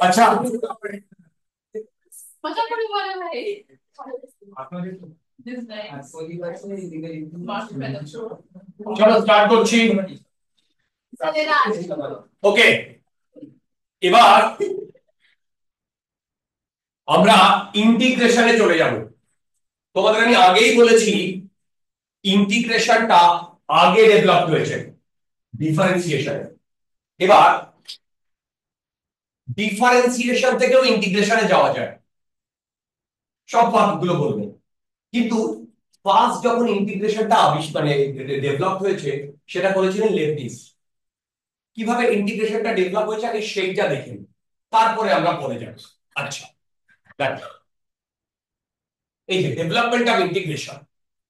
আচ্ছা, মজা করে বলে ভাই। চলো স্টার্ট করছি। ওকে, এবার আমরা ইন্টিগ্রেশনে চলে যাব। তোমাদের আমি আগেই বলেছি ইন্টিগ্রেশনটা আগে ডেভেলপ হয়েছে ডিফারেন্সিয়েশন। এবার ডিফারেন্সিয়েশন থেকেও ইন্টিগ্রেশনে যাওয়া যায়, সব ভাগগুলো বলবো। কিন্তু ফার্স্ট যখন ইন্টিগ্রেশনটা মানে ডেভেলপ হয়েছে সেটা করেছিলেন লেবনিজ। কিভাবে ইন্টিগ্রেশনটা ডেভেলপ হয়েছে আগে সেইটা দেখেন, তারপরে আমরা পরে যাব। আচ্ছা, দেখো এই যে ডেভেলপমেন্ট অফ ইন্টিগ্রেশন।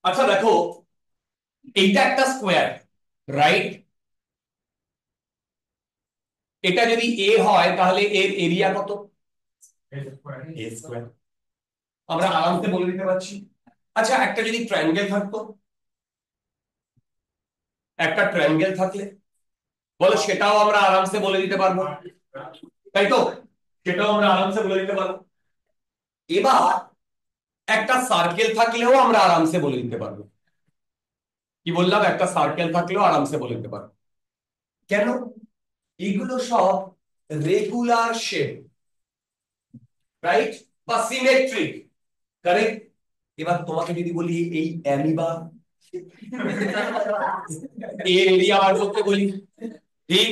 আচ্ছা দেখো, এইটা একটা স্কোয়ার, রাইট? এটা যদি এ হয় তাহলে এর এরিয়া কত? এ স্কোয়ার। আমরা আরামসে বলে দিতে পারছি। আচ্ছা, একটা যদি ট্রায়াঙ্গেল থাকতো, একটা ট্রায়াঙ্গেল থাকলে বলো, সেটাও আমরা আরামসে বলে দিতে পারবো, তাই তো? সেটাও আমরা আরামসে বলে দিতে পারবো। এবার একটা সার্কেল থাকলেও আমরা আরামসে বলে দিতে পারবো। কি বললাম? একটা সার্কেল থাকলেও আরামসে বলে দিতে পারবো। কেন? এগুলো সব রেগুলার শেপ, রাইট? বা সিমেট্রিক, কারেক্ট? এবার তোমাকে যদি বলি এই অ্যামিবা এর এরিয়া বার করতে বলি, ঠিক?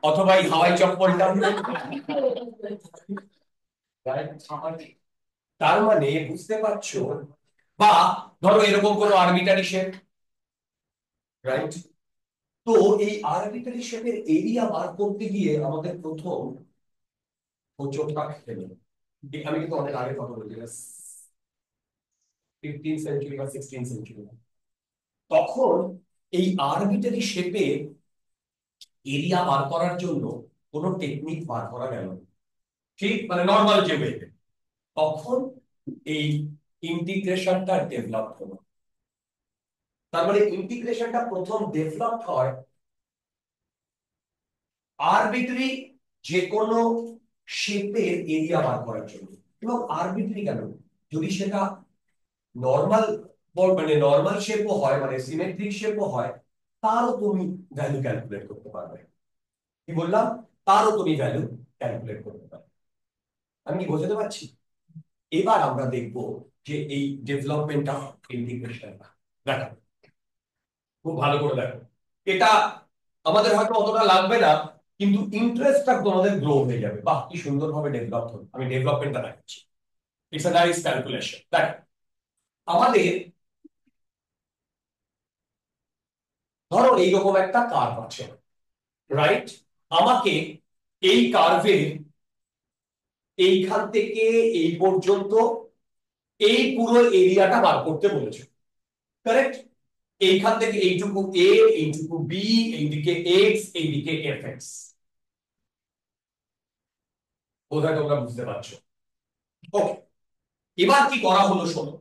অথবা এই হাওয়াই চপ্পলটা, তার মানে বুঝতে পারছো? বা ধরো এরকম কোনো আরবিটারি শেপ, রাইট? তো এই আরবিটারি শেপের এরিয়া বার করতে গিয়ে আমাদের প্রথম হোঁচটটা খেতে হবে। আমি কিন্তু অনেক আগে কথা বলছি, 15th সেঞ্চুরি বা 16th সেঞ্চুরি। তখন এই আরবিটারি শেপে এরিয়া বার করার জন্য কোনো টেকনিক বার করা গেল না, ঠিক? মানে নর্মাল যে ওয়েতে। তখন এই ইন্টিগ্রেশনটা ডেভেলপ হলো। তার মানে ইন্টিগ্রেশনটা প্রথম ডেভেলপ হয় আরবিট্রারি যে কোনো শেপের এরিয়া বার করার জন্য। এবং আরবিট্রারি কেন? যদি সেটা নর্মাল, মানে নর্মাল শেপও হয়, মানে সিমেট্রিক শেপও হয়, তারও তুমি ভ্যালু ক্যালকুলেট করতে পারবে। কি বললাম? তারও তুমি ভ্যালু ক্যালকুলেট করতে পারবে। আমি কি বোঝাতে পারছি? এবার আমরা দেখব যে এই ডেভেলপমেন্ট অফ ইন্টিগ্রেশন। দেখো, খুব ভালো করে দেখো। এটা আমাদের হয়তো অতটা লাগবে না, কিন্তু ইন্টারেস্টটা তোমাদের গ্রো হয়ে যাবে। বাহ, কি সুন্দরভাবে ডেভেলপ হলো। আমি ডেভেলপমেন্টটা দেখাচ্ছি। It's a nice calculation. দেখো, আমাদের ধরো এইরকম একটা কার্ভ আছে, রাইট? আমাকে এই কার্ভের এইখান থেকে এই পর্যন্ত এই পুরো এরিয়াটা বার করতে বলেছে, কারেক্ট? এইখান থেকে এইটুকু এ, এইটুকু বি, এইদিকে এক্স, এইদিকে এফ এক্স। বোধহয় তোমরা বুঝতে পারছো। ওকে, এবার কি করা হলো শোনো,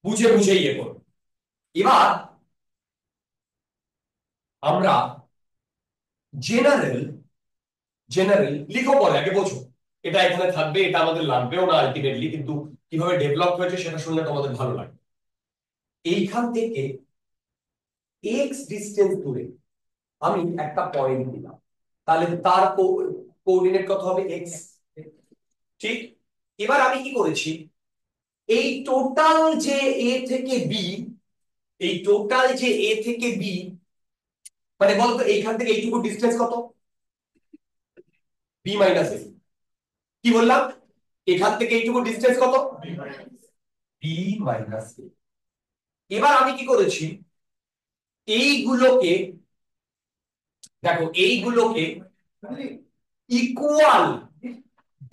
বুঝে বুঝে ইয়ে করো। এবার আমরা জেনারেল, জেনারেল লিখো, পরে আগে বোঝো। এটা এখানে থাকবে, এটা আমাদের লাগবেও না আলটিমেটলি, কিন্তু কিভাবে ডেভেলপ হয়েছে সেটা শুনলে তোমাদের ভালো লাগবে। এইখান থেকে এক্স ডিস্টেন্স দূরে আমি একটা পয়েন্ট দিলাম, তাহলে তার কোঅর্ডিনেট কত হবে? এক্স, ঠিক? এবার আমি কি করেছি, এই টোটাল যে এ থেকে বি, এই টোটাল যে এ থেকে বি, মানে বলতো এইখান থেকে এইটুকু ডিস্টেন্স কত? বি মাইনাস এ। কি বললাম? এখান থেকে এইটুকু ডিস্টেন্স কত? বি মাইনাস এ। এবার আমি কি করেছি, এইগুলোকে দেখো, এইগুলোকে ইকুয়াল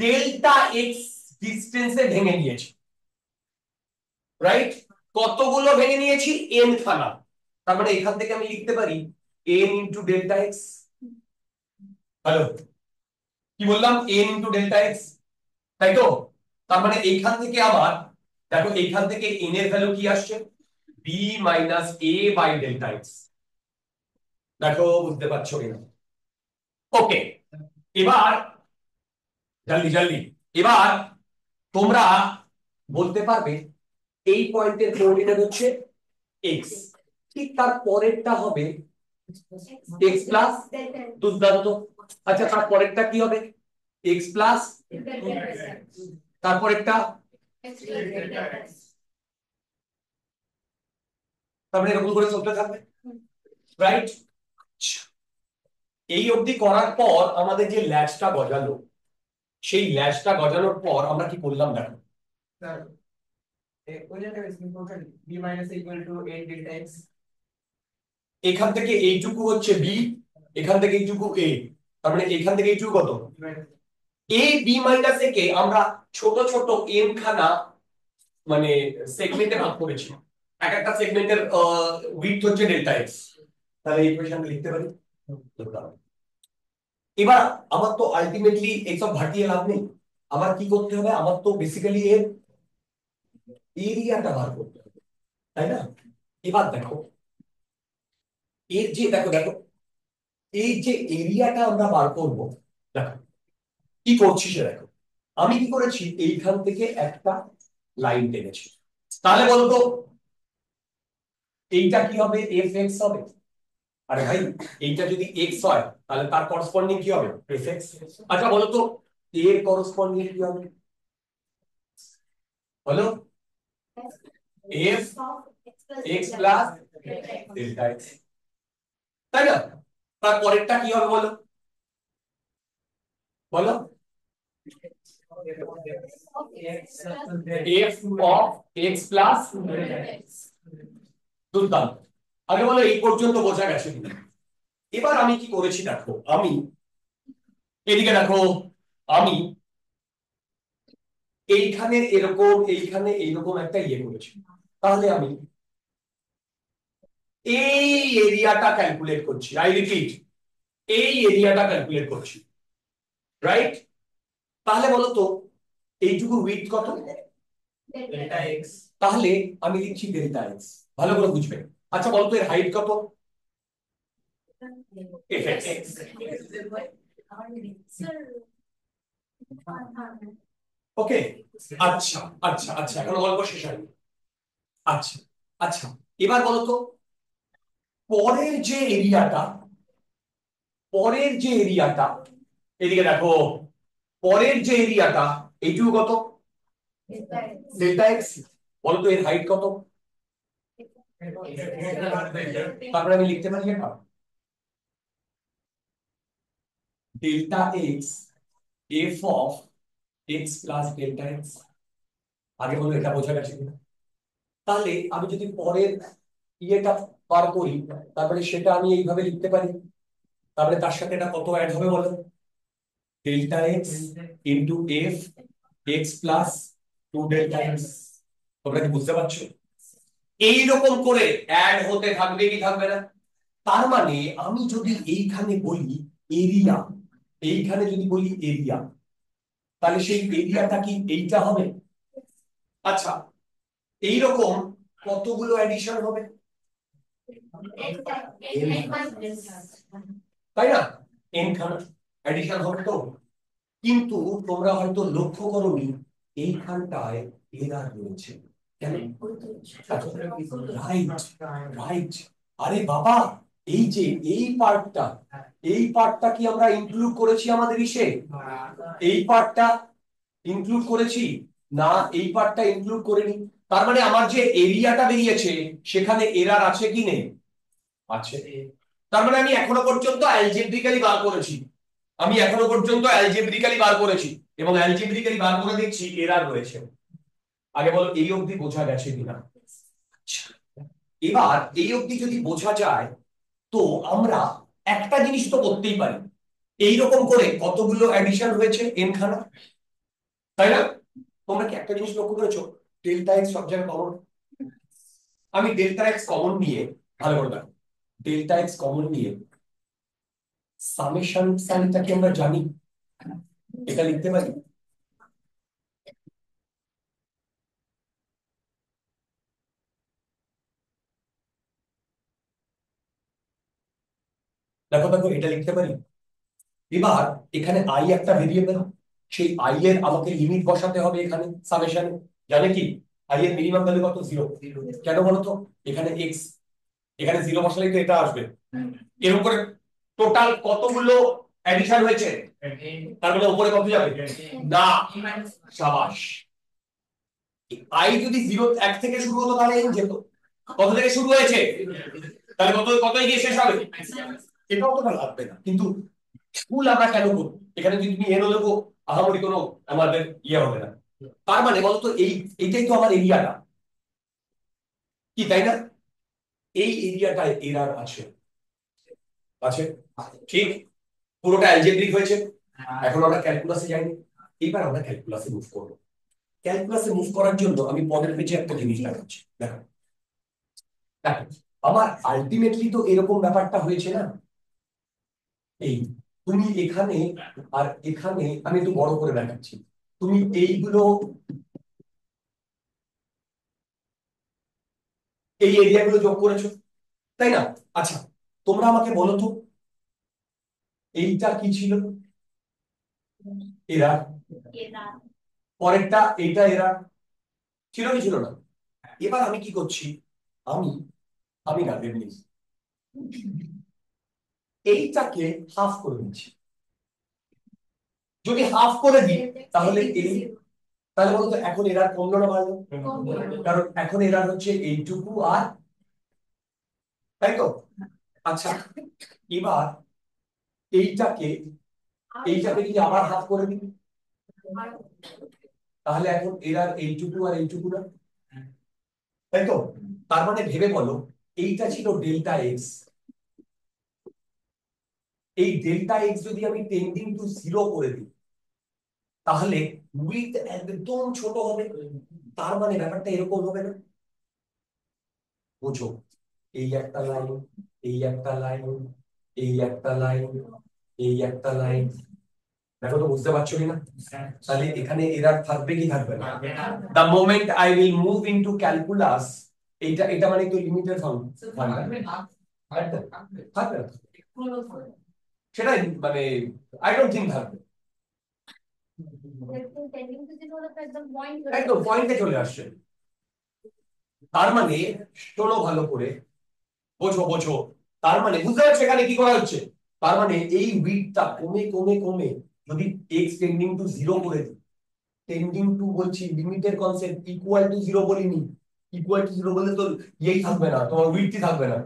ডেল্টা এক্স ডিস্টেন্সে ভেঙে নিয়েছি, রাইট? কতগুলো ভেঙে নিয়েছি? এন খানা। তার মানে এখান থেকে আমি লিখতে পারি N into delta x. Hello, কি বললাম? এন ইন্টু ডেল্টা এক্স, তাই তো? তার মানে এইখান থেকে আবার দেখো, এইখান থেকে এন এর ভ্যালু কি আসছে? B minus A by delta X. দেখো বুঝতে পারছো কিনা? ওকে, এবার জলদি জলদি, এবার তোমরা বলতে পারবে এই পয়েন্টের কোঅর্ডিনেট হচ্ছে এক্স, ঠিক তার পরেরটা হবে এক্স প্লাস, দুর্দান্ত। আচ্ছা তার পরেরটা কি হবে? এক্স প্লাস, তারপরেরটা, তারপরে এরকম করে চলতে থাকবে, রাইট? এই অবধি করার পর আমাদের যে ল্যাচটা গজালো, সেই ল্যাচটা গজানোর পর আমরা কি করলাম দেখো। এখান থেকে এইটুকু হচ্ছে বি, এখান থেকে এইটুকু এ, তার মানে এখান থেকে এইটুকু কত? এ বি মাইনাস এ কে আমরা ছোট ছোট এম খানা মানে সেগমেন্টে ভাগ করেছি, এক একটা সেগমেন্টের উইডথ হচ্ছে ডেল্টা এক্স। তাহলে এই ইকুয়েশনটা লিখতে পারি। এবার আমার তো আলটিমেটলি এইসব ভাটিয়ে লাভ নেই, আমার কি করতে হবে? আমার তো বেসিক্যালি এর এরিয়াটা বার করতে হবে, তাই না? এবার দেখো এর যে দেখো দেখো এই যে এরিয়াটা আমরা বার করব, দেখো কি করছি সে দেখো। আমি কি করেছি? এইখান থেকে একটা লাইন টেনেছি, তাহলে বলতো এইটা কি হবে? এফ এক্স হবে। আরে ভাই, এইটা যদি এক্স হয় তাহলে তার করসপন্ডিং কি হবে? F x. আচ্ছা বলতো এর করসপন্ডিং কি হবে? বলো। F X plus delta x, তাই না? তার পরেরটা কি হবে বলো, বলো। এফ অফ এক্স প্লাস, দুর্দান্ত। আগে বলো এই পর্যন্ত বোঝা গেছে কিনা? এবার আমি কি করেছি দেখো, আমি এদিকে দেখো, আমি এইখানে এরকম, এইখানে এইরকম একটা ইয়ে করেছি। তাহলে আমি এই এরিয়াটা ক্যালকুলেট করছি, আই রিপিট, এই এরিয়াটা ক্যালকুলেট করছি, রাইট? তাহলে বলো তো এইটুকু উইডথ কত? Delta x. তাহলে আমি লিখছি ডেল্টা এক্স, ভালো করে বুঝবে। আচ্ছা বলো তো এর হাইট কত? F x. ওকে, আচ্ছা আচ্ছা আচ্ছা, এখন গল্প শেষ হয়নি। আচ্ছা আচ্ছা, এবার বলো তো পরের যে এরিয়াটা, পরের যে এরিয়াটা, এদিকে দেখো, পরের যে এরিয়াটা এইটুকু কত? Delta x. বলো তো এর হাইট কত? তারপরে আমি লিখতে পারি এটা delta x F of x plus delta x. আগে বলো এটা বোঝা গেছে কিনা? তাহলে আমি যদি পরের ইয়েটা পার করি, তারপরে সেটা আমি এইভাবে লিখতে পারি, তারপরে তার সাথে এটা কত অ্যাড হবে বলো? Delta X into F X plus two delta X. তোমরা কি বুঝতে পারছো? এইরকম করে অ্যাড হতে থাকবে কি থাকবে না? তার মানে আমি যদি এইখানে বলি এরিয়া, এইখানে যদি বলি এরিয়া, তাহলে সেই এরিয়াটা কি এইটা হবে? আচ্ছা এইরকম কতগুলো অ্যাডিশন হবে, তাই না? এন খানা অ্যাডিশন হবে তো। কিন্তু তোমরা হয়তো লক্ষ্য করোনি এইখানটায় এরার রয়েছে, কেন? Right right. আরে বাবা, এই যে এই পার্টটা, এই পার্টটা কি আমরা ইনক্লুড করেছি আমাদের ইসে? এই পার্টটা ইনক্লুড করেছি না, এই পার্টটা ইনক্লুড করিনি। তার মানে আমার যে এরিয়াটা বেরিয়েছে সেখানে এরার আছে কি নেই? আছে। তার মানে আমি এখনো পর্যন্ত অ্যালজেব্রিক্যালি বার করেছি, আমি এখনো পর্যন্ত অ্যালজেব্রিক্যালি বার করেছি, এবং অ্যালজেব্রিক্যালি বার করে দেখছি এরার রয়েছে। আগে বলো এই অবধি বোঝা গেছে কিনা? আচ্ছা, এবার এই অবধি যদি বোঝা যায়, তো আমরা একটা জিনিস তো করতেই পারি, এইরকম করে কতগুলো অ্যাডিশন হয়েছে এন খানা, তাই না? তোমরা কি একটা জিনিস লক্ষ্য করেছো? ডেল্টা এক্স সব জায়গায় কমন। আমি ডেল্টা এক্স কমন নিয়ে, ভালো করে দেখো, ডেল্টা এক্স কমন নিয়ে সামেশন সাইনটা কি আমরা জানি? এটা লিখতে পারি। দেখো দেখো এটা লিখতে পারি, এবার এখানে আই একটা ভেরিয়েবল, সেই আই এর আমাকে লিমিট বসাতে হবে এখানে সামেশনে। জানে কি আই এর মিনিমাম ভ্যালু কত? 0। কেন বলতো? এখানে এক্স, এখানে 0 বসালেই তো এটা আসবে। এরকম করে টোটাল কতগুলো অ্যাডিশন হয়েছে, তার মানে উপরে কত যাবে না। সাবাস। আই যদি 0 1 থেকে শুরু হতো তাহলে এন যেত। কত থেকে শুরু হয়েছে? তাহলে কত গিয়ে শেষ হবে? এটাও তো লাগবে না, কিন্তু স্কুল আমরা কেন করবো? এখানে যদি তুমি এনও দেবো, আহামরি কোনো আমাদের ইয়ে হবে না। তার মানে বলতো এইটাই তো আমার এরিয়াটা, কি তাই না? এই এরিয়াটায় এরার আছে, আছে ঠিক। পুরোটা অ্যালজেব্রিক হয়েছে। এখন আমরা ক্যালকুলাসে যাইনি, এবার আমরা ক্যালকুলাসে মুভ করবো। ক্যালকুলাসে মুভ করার জন্য আমি পরের পেজে একটা জিনিস দেখাচ্ছি, দেখো। দেখো, আমার আলটিমেটলি তো এরকম ব্যাপারটা হয়েছে না। এই তুমি এখানে আর এখানে, আমি একটু বড় করে দেখাচ্ছি, তুমি এইগুলো এই এরিয়াগুলো যোগ করেছো, তাই না? আচ্ছা, তোমরা আমাকে বলো তো, এইটা কি ছিল? এরা। পরেরটা এইটা এরা ছিল কি ছিল না? এবার আমি কি করছি, আমি আমি না দেবনি, এইটাকে হাফ করে দিচ্ছি। যদি হাফ করে দিই তাহলে এই, তাহলে বলতো এখন এরার কমলো না বাড়লো? কারণ এখন এরার হচ্ছে এইটুকু আর, তাই তো? আচ্ছা, এবার এইটাকে এইটাকে যদি আবার হাফ করে দিই, তাহলে এখন এরার এইটুকু আর এইটুকু না, তাই তো? তার মানে ভেবে বলো, এইটা ছিল ডেল্টা এক্স, এই ডেল্টা এক্স যদি আমি টেন্ডিং টু 0 করে দিই, তাহলে উইথ একদম ছোট হবে। তার মানে ব্যাপারটা এরকম হবে না? বুঝো, এই একটা লাইন, এই একটা লাইন, এই একটা লাইন, এই একটা লাইন, দেখো তো বুঝতে পারছো কিনা? তাহলে এখানে এরার থাকবে কি থাকবে না? The moment I will move into calculus, এইটা এটা মানে তো লিমিটেড ফর্ম থাকবে, থাকবে না? সেটাই মানে, আই ডোন্ট থিংক থাকবে। একদম পয়েন্টে চলে আসছে। তার মানে শোনো ভালো করে, বোঝো বোঝো, তার মানে বুঝতে পারছো এখানে কি করা হচ্ছে? তার মানে এই উইডথটা কমে কমে কমে, যদি এক্স টেন্ডিং টু 0 করে দিই, টেন্ডিং টু বলছি, লিমিটের কনসেপ্ট, ইকুয়াল টু 0 বলিনি। ইকুয়াল টু 0 বললে তো ইয়েই থাকবে না, তোমার উইডথই থাকবে না,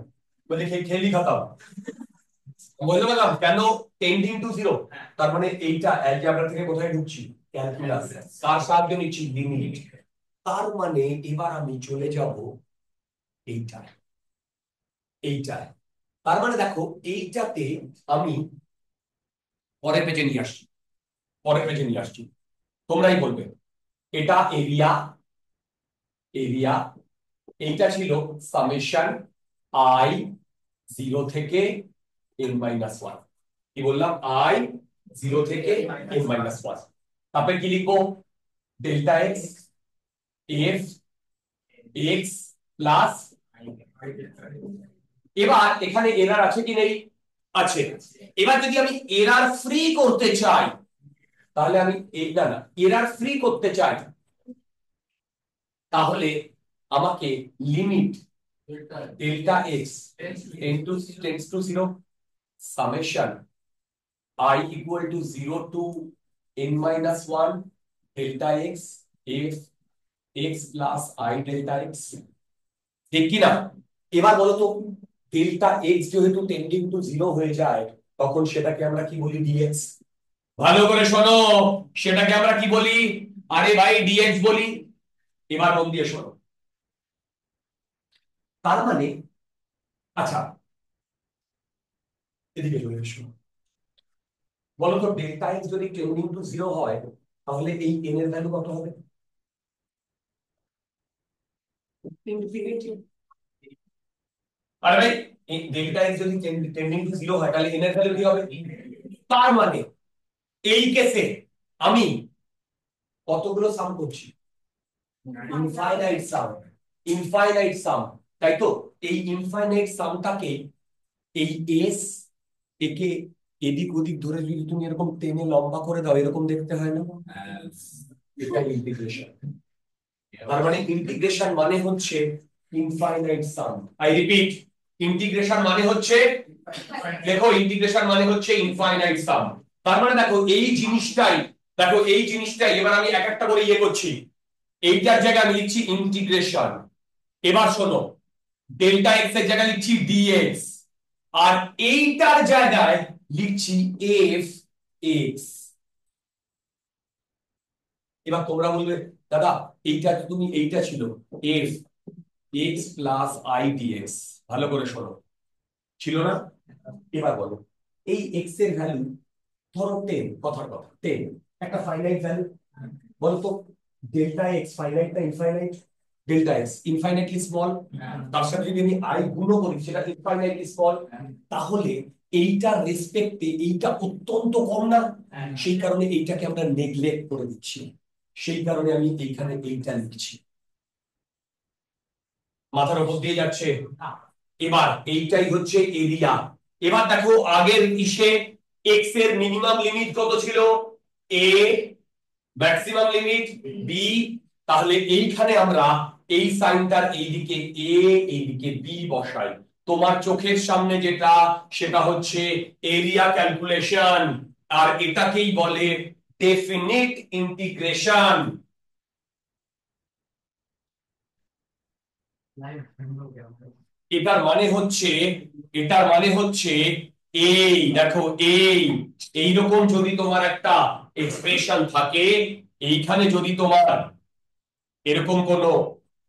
বলে খেলি খাতাম। বুঝতে পারলাম কেন টেন্ডিং টু 0। তার মানে এইটা অ্যালজেব্রা থেকে কোথায় ঢুকছি? ক্যালকুলাস। কার সাহায্য নিচ্ছি? লিমিট। তার মানে এবার আমি চলে যাব এইটায়, এইটায়। তার মানে দেখো, এইটাতে আমি পরের পেজে নিয়ে আসছি, পরের পেজে নিয়ে আসছি, তোমরাই বলবে। এটা এরিয়া, এরিয়া, এইটা ছিল সামেশন আই 0 থেকে n-1। কি বললাম? আই 0 থেকে n-1। তারপরে কি লিখবো? Delta x F X plus, এবার এখানে এরার আছে কি নেই? আছে। এবার যদি আমি এরার ফ্রি করতে চাই, তাহলে আমি না না, এরার ফ্রি করতে চাই, তাহলে আমাকে limit delta x tends to 0 summation I equal to 0 to n-1 delta x f x plus I delta x, ঠিক কি না? এবার বলো তো, ডেল্টা এক্স যেহেতু টেন্ডিং টু 0 হয়ে যায়, তখন সেটাকে আমরা কি বলি? ডিএক্স। ভালো করে শোনো, সেটাকে আমরা কি বলি? আরে ভাই ডিএক্স বলি। এবার মন দিয়ে শোনো, তার মানে, আচ্ছা এদিকে চলে এসো, বলো তো ডেল্টা এক্স যদি টেন্ডিং টু 0 হয়, তাহলে এই n এর ভ্যালু কত হবে? ইনফিনিটি। আরে ভাই, এই ডেল্টা এক্স যদি টেন্ডিং টু 0 হয়, তাহলে n এর ভ্যালু কি হবে? তার মানে এই কেসে আমি কতগুলো সাম করছি? ইনফাইনাইট সাম, ইনফাইনাইট সাম, তাই তো? এই ইনফাইনাইট সামটাকে, এই এস একে এদিক ওদিক ধরে যদি তুমি এরকম টেনে লম্বা করে দাও এরকম দেখতে হয় না? এটা ইন্টিগ্রেশন। তার মানে ইন্টিগ্রেশন মানে হচ্ছে infinite some. I repeat, integration মানে হচ্ছে, দেখো ইন্টিগ্রেশন মানে হচ্ছে ইনফাইনাইট সাম। তার মানে দেখো এই জিনিসটাই, দেখো এই জিনিসটাই এবার আমি এক একটা করে ইয়ে করছি। এইটার জায়গায় আমি লিখছি ইন্টিগ্রেশন। এবার শোনো, ডেল্টা এক্স এর জায়গায় লিখছি ডিএক্স, আর এইটার জায়গায় লিখছি এফ এক্স। এবার তোমরা বলবে দাদা এইটা তো তুমি, এইটা ছিল F X plus I DX, ভালো করে শোনো, ছিল না? এবার বলো, এই এক্স এর ভ্যালু ধরো 10, কথার কথা 10, একটা ফাইনাইট ভ্যালু। বলতো ডেল্টা এক্স ফাইনাইট না infinite? Delta x infinitely small, তার সাথে যদি আমি আই গুণ করি সেটা ইনফাইনাইটলি স্মল, তাহলে এইটার রেসপেক্টে এইটা অত্যন্ত কম না? সেই কারণে এইটাকে আমরা নেগলেক্ট করে দিচ্ছি, সেই কারণে আমি এইখানে এইটা লিখছি। মাথার উপর দিয়ে যাচ্ছে? এবার এইটাই হচ্ছে এরিয়া। এবার দেখো আগের ইসে এক্স এর মিনিমাম লিমিট কত ছিল? এ, ম্যাক্সিমাম লিমিট বি। তাহলে এইখানে আমরা এই সাইনটার এইদিকে এ এইদিকে বি বসাই। তোমার চোখের সামনে যেটা সেটা হচ্ছে এরিয়া ক্যালকুলেশন, আর এটাকেই বলে ডেফিনিট ইন্টিগ্রেশন। এটার মানে হচ্ছে, এটার মানে হচ্ছে এই দেখো এইরকম যদি তোমার একটা এক্সপ্রেশন থাকে, এইখানে যদি তোমার এরকম কোন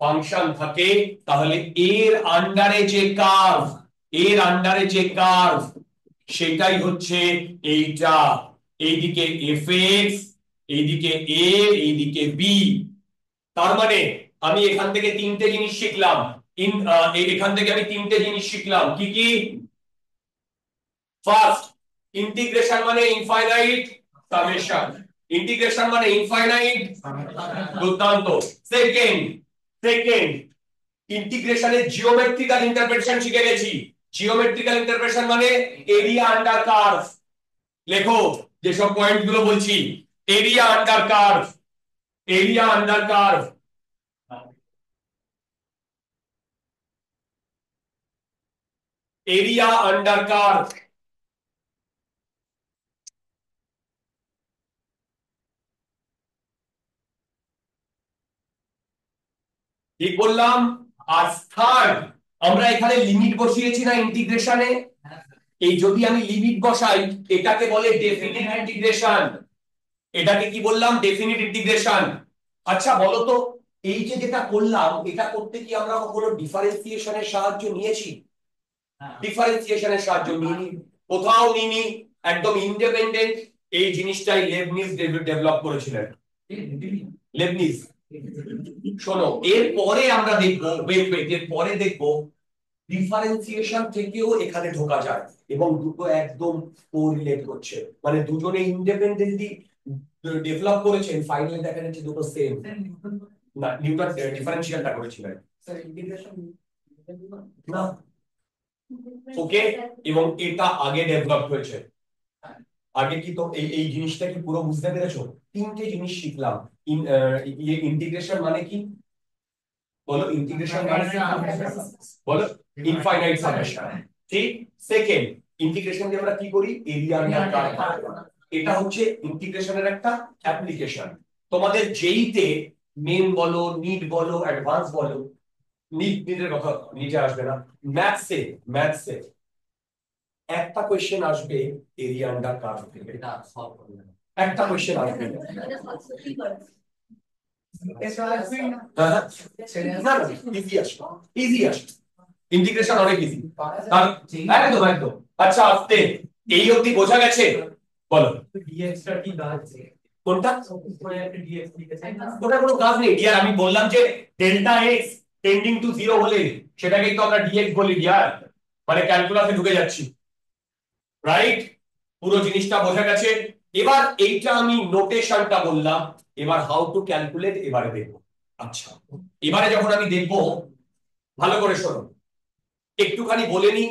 ফাংশন থাকে, তাহলে এর আন্ডারে যে কার্ভ, এর আন্ডারে যে কার্ভ সেটাই হচ্ছে এইটা। এইদিকে এফ এক্স, এইদিকে এ, এইদিকে বি। তার মানে আমি এখান থেকে তিনটে জিনিস শিখলাম। এখান থেকে আমি তিনটে জিনিস শিখলাম, কি কি? ফার্স্ট, ইন্টিগ্রেশন মানে ইনফাইনাইট সামেশন, ইন্টিগ্রেশন মানে ইনফাইনাইট। দুর্দান্ত। সেকেন্ড, সেকেন্ড ইন্টিগ্রেশনের জিওমেট্রিক্যাল ইন্টারপ্রিটেশন শিখে গেছি। জিওমেট্রিক্যাল ইন্টারপ্রিটেশন মানে এরিয়া আন্ডার কার্ভ। লেখো যেসব পয়েন্ট গুলো বলছি, area under curve, area under curve, area under curve. ঠিক বললাম? আর থার্ড, আমরা এখানে লিমিট বসিয়েছি না ইন্টিগ্রেশনে, এই যদি আমি লিমিট বসাই এটাকে বলে ডেফিনিট ইন্টিগ্রেশন। এটাকে কি বললাম? Definite integration. আচ্ছা বলো তো, এই যে যেটা করলাম এটা করতে কি আমরা কখনো ডিফারেন্সিয়েশনের সাহায্য নিয়েছি? ডিফারেন্সিয়েশনের সাহায্য নিইনি, কোথাও নিইনি, একদম ইন্ডিপেন্ডেন্ট। এই জিনিসটাই লেবনিজ ডেভেলপ করেছিলেন, লেবনিজ। শোনো এরপরে আমরা দেখবো, এরপরে দেখবো ডিফারেন্সিয়েশন থেকেও এখানে ঢোকা যায়, এবং দুটো একদম কোরিলেট করছে, মানে দুজনে ইন্ডিপেন্ডেন্টলি ডেভেলপ করেছেন, ফাইনালি দেখা যাচ্ছে দুটো সেম। না, নিউটন ডিফারেন্সিয়ালটা করেছিলেন না, ওকে। এবং এটা আগে ডেভেলপ হয়েছে। আগে কি তো এই জিনিসটা কি পুরো বুঝতে পেরেছো? তিনটে জিনিস শিখলাম। ইন্টিগ্রেশন মানে কি বলো? ইন্টিগ্রেশন মানে কি বলো? ইনফাইনাইট সামেশন, ঠিক। সেকেন্ড, ইন্টিগ্রেশন দিয়ে আমরা কি করি? Area under curve. এটা হচ্ছে ইন্টিগ্রেশনের একটা অ্যাপ্লিকেশন। তোমাদের যেইতে মেন বলো, নিট বলো, অ্যাডভান্স বলো, নিটের কথা নিচে আসবে না, ম্যাথসে, ম্যাথসে একটা কোশ্চেন আসবে এরিয়া আন্ডার কার্ভ থেকে, এটা সলভ করবে, একটা কোশ্চেন আসবে। ইজি আসবে, ইন্টিগ্রেশন অনেক ইজি। একদম একদম। আচ্ছা আস্তে, এই অবধি বোঝা গেছে? বলো কোনটা? ওটা কোনো কাজ নেই ডিয়ার, আমি বললাম যে delta X tending to zero হলে সেটাকেই তো আমরা ডিএক্স বলি ডিয়ার, মানে ক্যালকুলাসে ঢুকে যাচ্ছি, রাইট? পুরো জিনিসটা বোঝা গেছে? এবার এইটা আমি নোটেশনটা বললাম, এবার হাউ টু ক্যালকুলেট এবারে দেখবো। আচ্ছা এবারে যখন আমি দেখবো, ভালো করে শোনো, একটুখানি বলে নি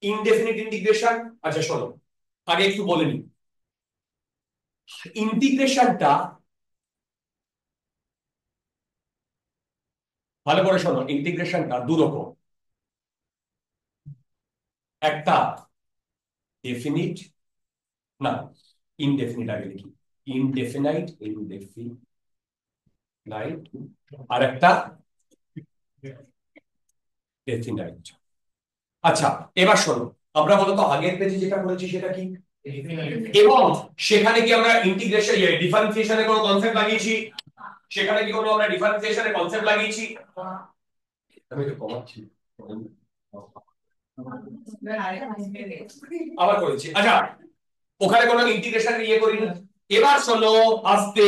ইনডেফিনিট ইন্টিগ্রেশন। আচ্ছা শোনো, আগে একটু বলে নিই, ইন্টিগ্রেশনটা ভালো করে শোনো, ইন্টিগ্রেশনটা দু রকম। একটা ডেফিনিট, না ইনডেফিনিট আগে লিখি, ইনডেফিনাইট, ইনডেফিনাইট, আর একটা ডেফিনাইট। আচ্ছা এবার শোনো, আমরা বলতো আগের পেজে যেটা করেছি সেটা কি, এবং সেখানে কি আমরা ইন্টিগ্রেশন ডিফারেন্সিয়েশনের কোনো কনসেপ্ট লাগিয়েছি? সেখানে কি কোনো আমরা ডিফারেন্সিয়েশনের কনসেপ্ট লাগিয়েছি? আমি তো কমাচ্ছি, আবার করেছি। আচ্ছা ওখানে কোনো ইন্টিগ্রেশন ইয়ে করিনি। এবার শোনো আস্তে,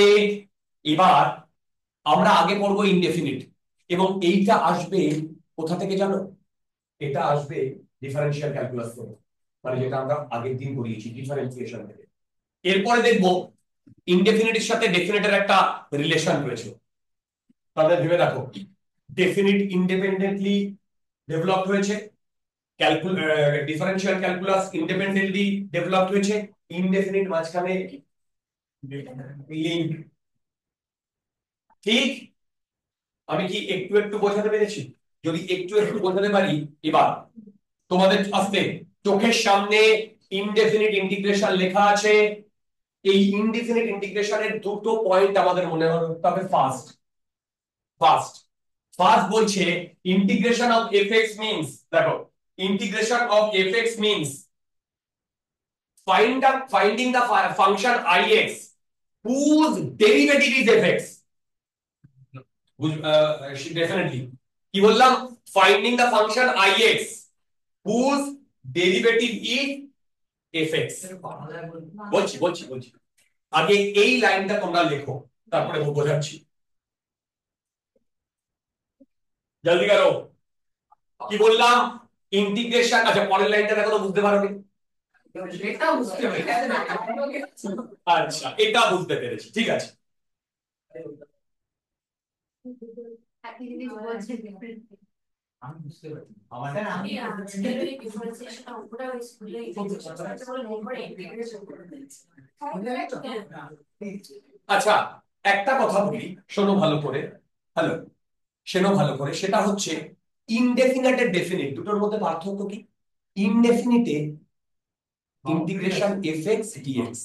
এবার আমরা আগে পড়বো ইনডেফিনিট, এবং এইটা আসবে কোথা থেকে জানো? এটা আসবে ডিফারেনশিয়াল ক্যালকুলাস থেকে, মানে যেটা আমরা আগের দিন পড়িয়েছি ডিফারেন্সিয়েশন থেকে। এরপরে দেখবো ইনডেফিনিটের সাথে ডেফিনিটের একটা রিলেশন রয়েছে। তাহলে ভেবে দেখো, ডেফিনিট ইন্ডিপেন্ডেন্টলি ডেভেলপড হয়েছে, ডিফারেনশিয়াল ক্যালকুলাস ইন্ডিপেন্ডেন্টলি ডেভেলপড হয়েছে, ইনডেফিনিট মাঝখানে লিংক। ঠিক, আমি কি একটু একটু বোঝাতে পেরেছি? যদি একটু একটু বোঝাতে পারি, এবার তোমাদের আসতে চোখের সামনে ইনডেফিনিট ইন্টিগ্রেশন লেখা আছে। এই ইনডেফিনিট ইন্টিগ্রেশনের দুটো পয়েন্ট আমাদের মনে রাখতে হবে। ফার্স্ট ফার্স্ট ফার্স্ট বলছে ইন্টিগ্রেশন অফ এফএক্স মিন্স, দেখো integration of FX means finding the function ix whose derivative is fx. Definitely কি বললাম? Finding the function ix whose derivative is fx। বলছি বলছি বলছি, আগে এই লাইনটা তোমরা লেখো, তারপরে বোঝাচ্ছি। জলদি করো, কি বললাম? ইন্টিগ্রেশন, আচ্ছা পরের লাইনটা দেখো তো, বুঝতে পারোনি? আচ্ছা এটা বুঝতে পেরেছি, ঠিক আছে। আমি বুঝতে পারছি আমি আচ্ছা একটা কথা বলি, শোনো ভালো করে, হ্যালো, শোনো ভালো করে, সেটা হচ্ছে ইনডেফিনিট এর ডেফিনিট দুটোর মধ্যে পার্থক্য কি? ইনডেফিনিটে ইন্টিগ্রেশন এফএক্স ডিএক্স,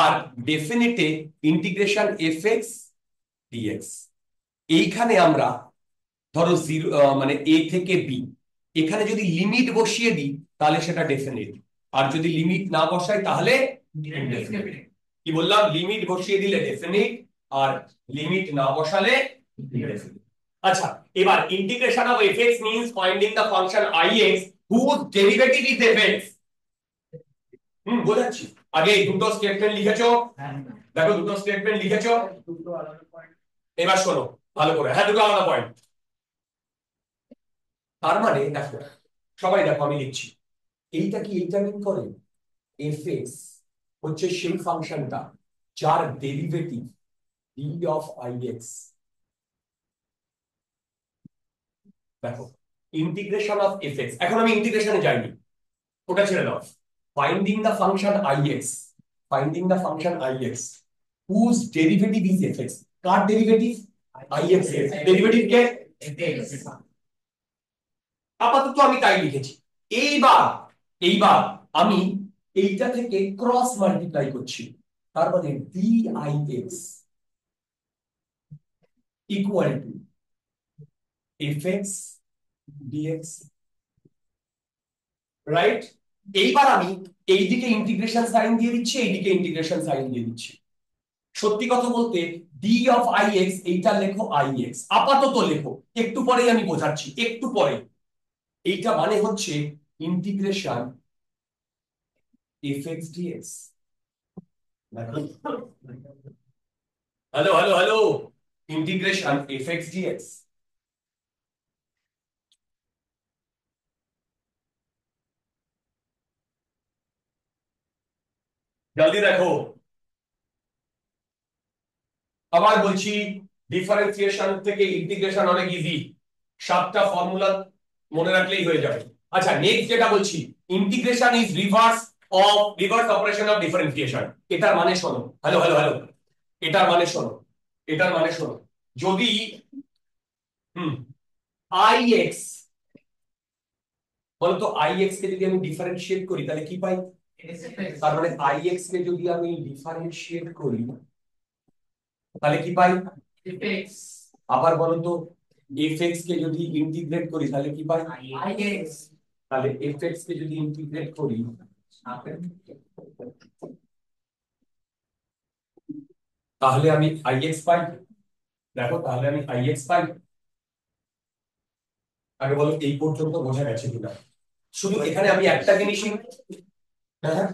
আর ডেফিনিটে ইন্টিগ্রেশন এফএক্স ডিএক্স। এইখানে আমরা ধরো জিরো মানে এ থেকে বি, এখানে যদি লিমিট বসিয়ে দিই তাহলে সেটা ডেফিনিট, আর যদি লিমিট না বসাই তাহলে ইনডেফিনিট। কি বললাম? লিমিট বসিয়ে দিলে ডেফিনিট, আর লিমিট না বসালে ইনডেফিনিট। আচ্ছা এবার integration of fx means finding the function ix whose derivative is fx। বোঝাচ্ছি, আগে এই দুটো স্টেটমেন্ট লিখেছো, দেখো দুটো স্টেটমেন্ট লিখেছো। এবার শোনো ভালো করে, হ্যাঁ দুটো আলাদা পয়েন্ট। তার মানে দেখো, সবাই দেখো আমি লিখছি, এইটা কি এইটা মিন করে? fx হচ্ছে সেই ফাংশনটা যার ডেরিভেটিভ d অফ ix। দেখো ইন্টিগ্রেশন অফ fx, এখন আমি ইন্টিগ্রেশনে যাইনি, ওটা ছেড়ে দাও। Finding the function ix, finding the function ix whose derivative is fx। কার ডেরিভেটিভ? ix এর ডেরিভেটিভ কে? আপাতত আমি তাই লিখেছি। এইবার এইবার আমি এইটা থেকে ক্রস মাল্টিপ্লাই করছি, তার মানে dix equal to fx dx, right? এইবার আমি এইদিকে ইন্টিগ্রেশন সাইন দিয়ে দিচ্ছি, এইদিকে ইন্টিগ্রেশন সাইন দিয়ে দিচ্ছি। সত্যি কথা বলতে d অফ ix এইটা লেখো ix, আপাতত লেখো, একটু পরেই আমি বোঝাচ্ছি, একটু পরে। এইটা মানে হচ্ছে integration fx dx। Hello hello hello, integration fx dx। জলদি দেখো, আবার বলছি, ডিফারেন্সিয়েশন থেকে ইন্টিগ্রেশন অনেক ইজি, 7টা ফর্মুলা মনে রাখলেই হয়ে যাবে। আচ্ছা নেক্সট যেটা বলছি, integration is reverse of reverse operation of differentiation. এটার মানে শোনো, হ্যালো হ্যালো হ্যালো, এটার মানে শোনো, এটার মানে শোনো, যদি আই এক্স, বলতো আই এক্স কে যদি আমি ডিফারেন্সিয়েট করি তাহলে কি পাই? তার মানে আই এক্স কে যদি আমি ডিফারেন্সিয়েট করি তাহলে কি পাই? আবার বলতো এফ এক্স কে যদি ইন্টিগ্রেট করি তাহলে কি পাই? তাহলে এফ এক্স কে যদি ইন্টিগ্রেট করি তাহলে আমি আই এক্স পাই। দেখো তাহলে আমি আই এক্স পাই। আগে বলো এই পর্যন্ত বোঝা গেছে কিনা? শুধু এখানে আমি একটা জিনিসই, হ্যাঁ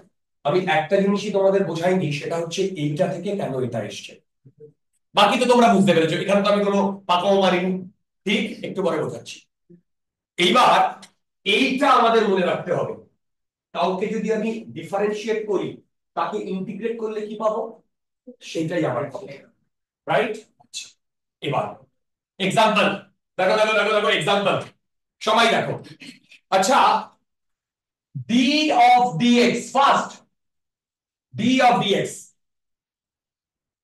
আমি একটা জিনিসই তোমাদের বোঝাইনি, সেটা হচ্ছে এইটা থেকে কেন এটা এসছে। বাকি তো তোমরা বুঝতে পেরেছো, এখানে তো আমি কোনো পাকাও মারিনি। ঠিক, একটু পরে বোঝাচ্ছি। এইবার এইটা আমাদের মনে রাখতে হবে, কাউকে যদি আমি ডিফারেন্সিয়েট করি তাকে ইন্টিগ্রেট করলে কি পাবো, সেটাই আমার পাবো, রাইট? আচ্ছা, এবার এক্সাম্পল দেখো দেখো দেখো দেখো এক্সাম্পল, সবাই দেখো। আচ্ছা, d of dx, first d of dx,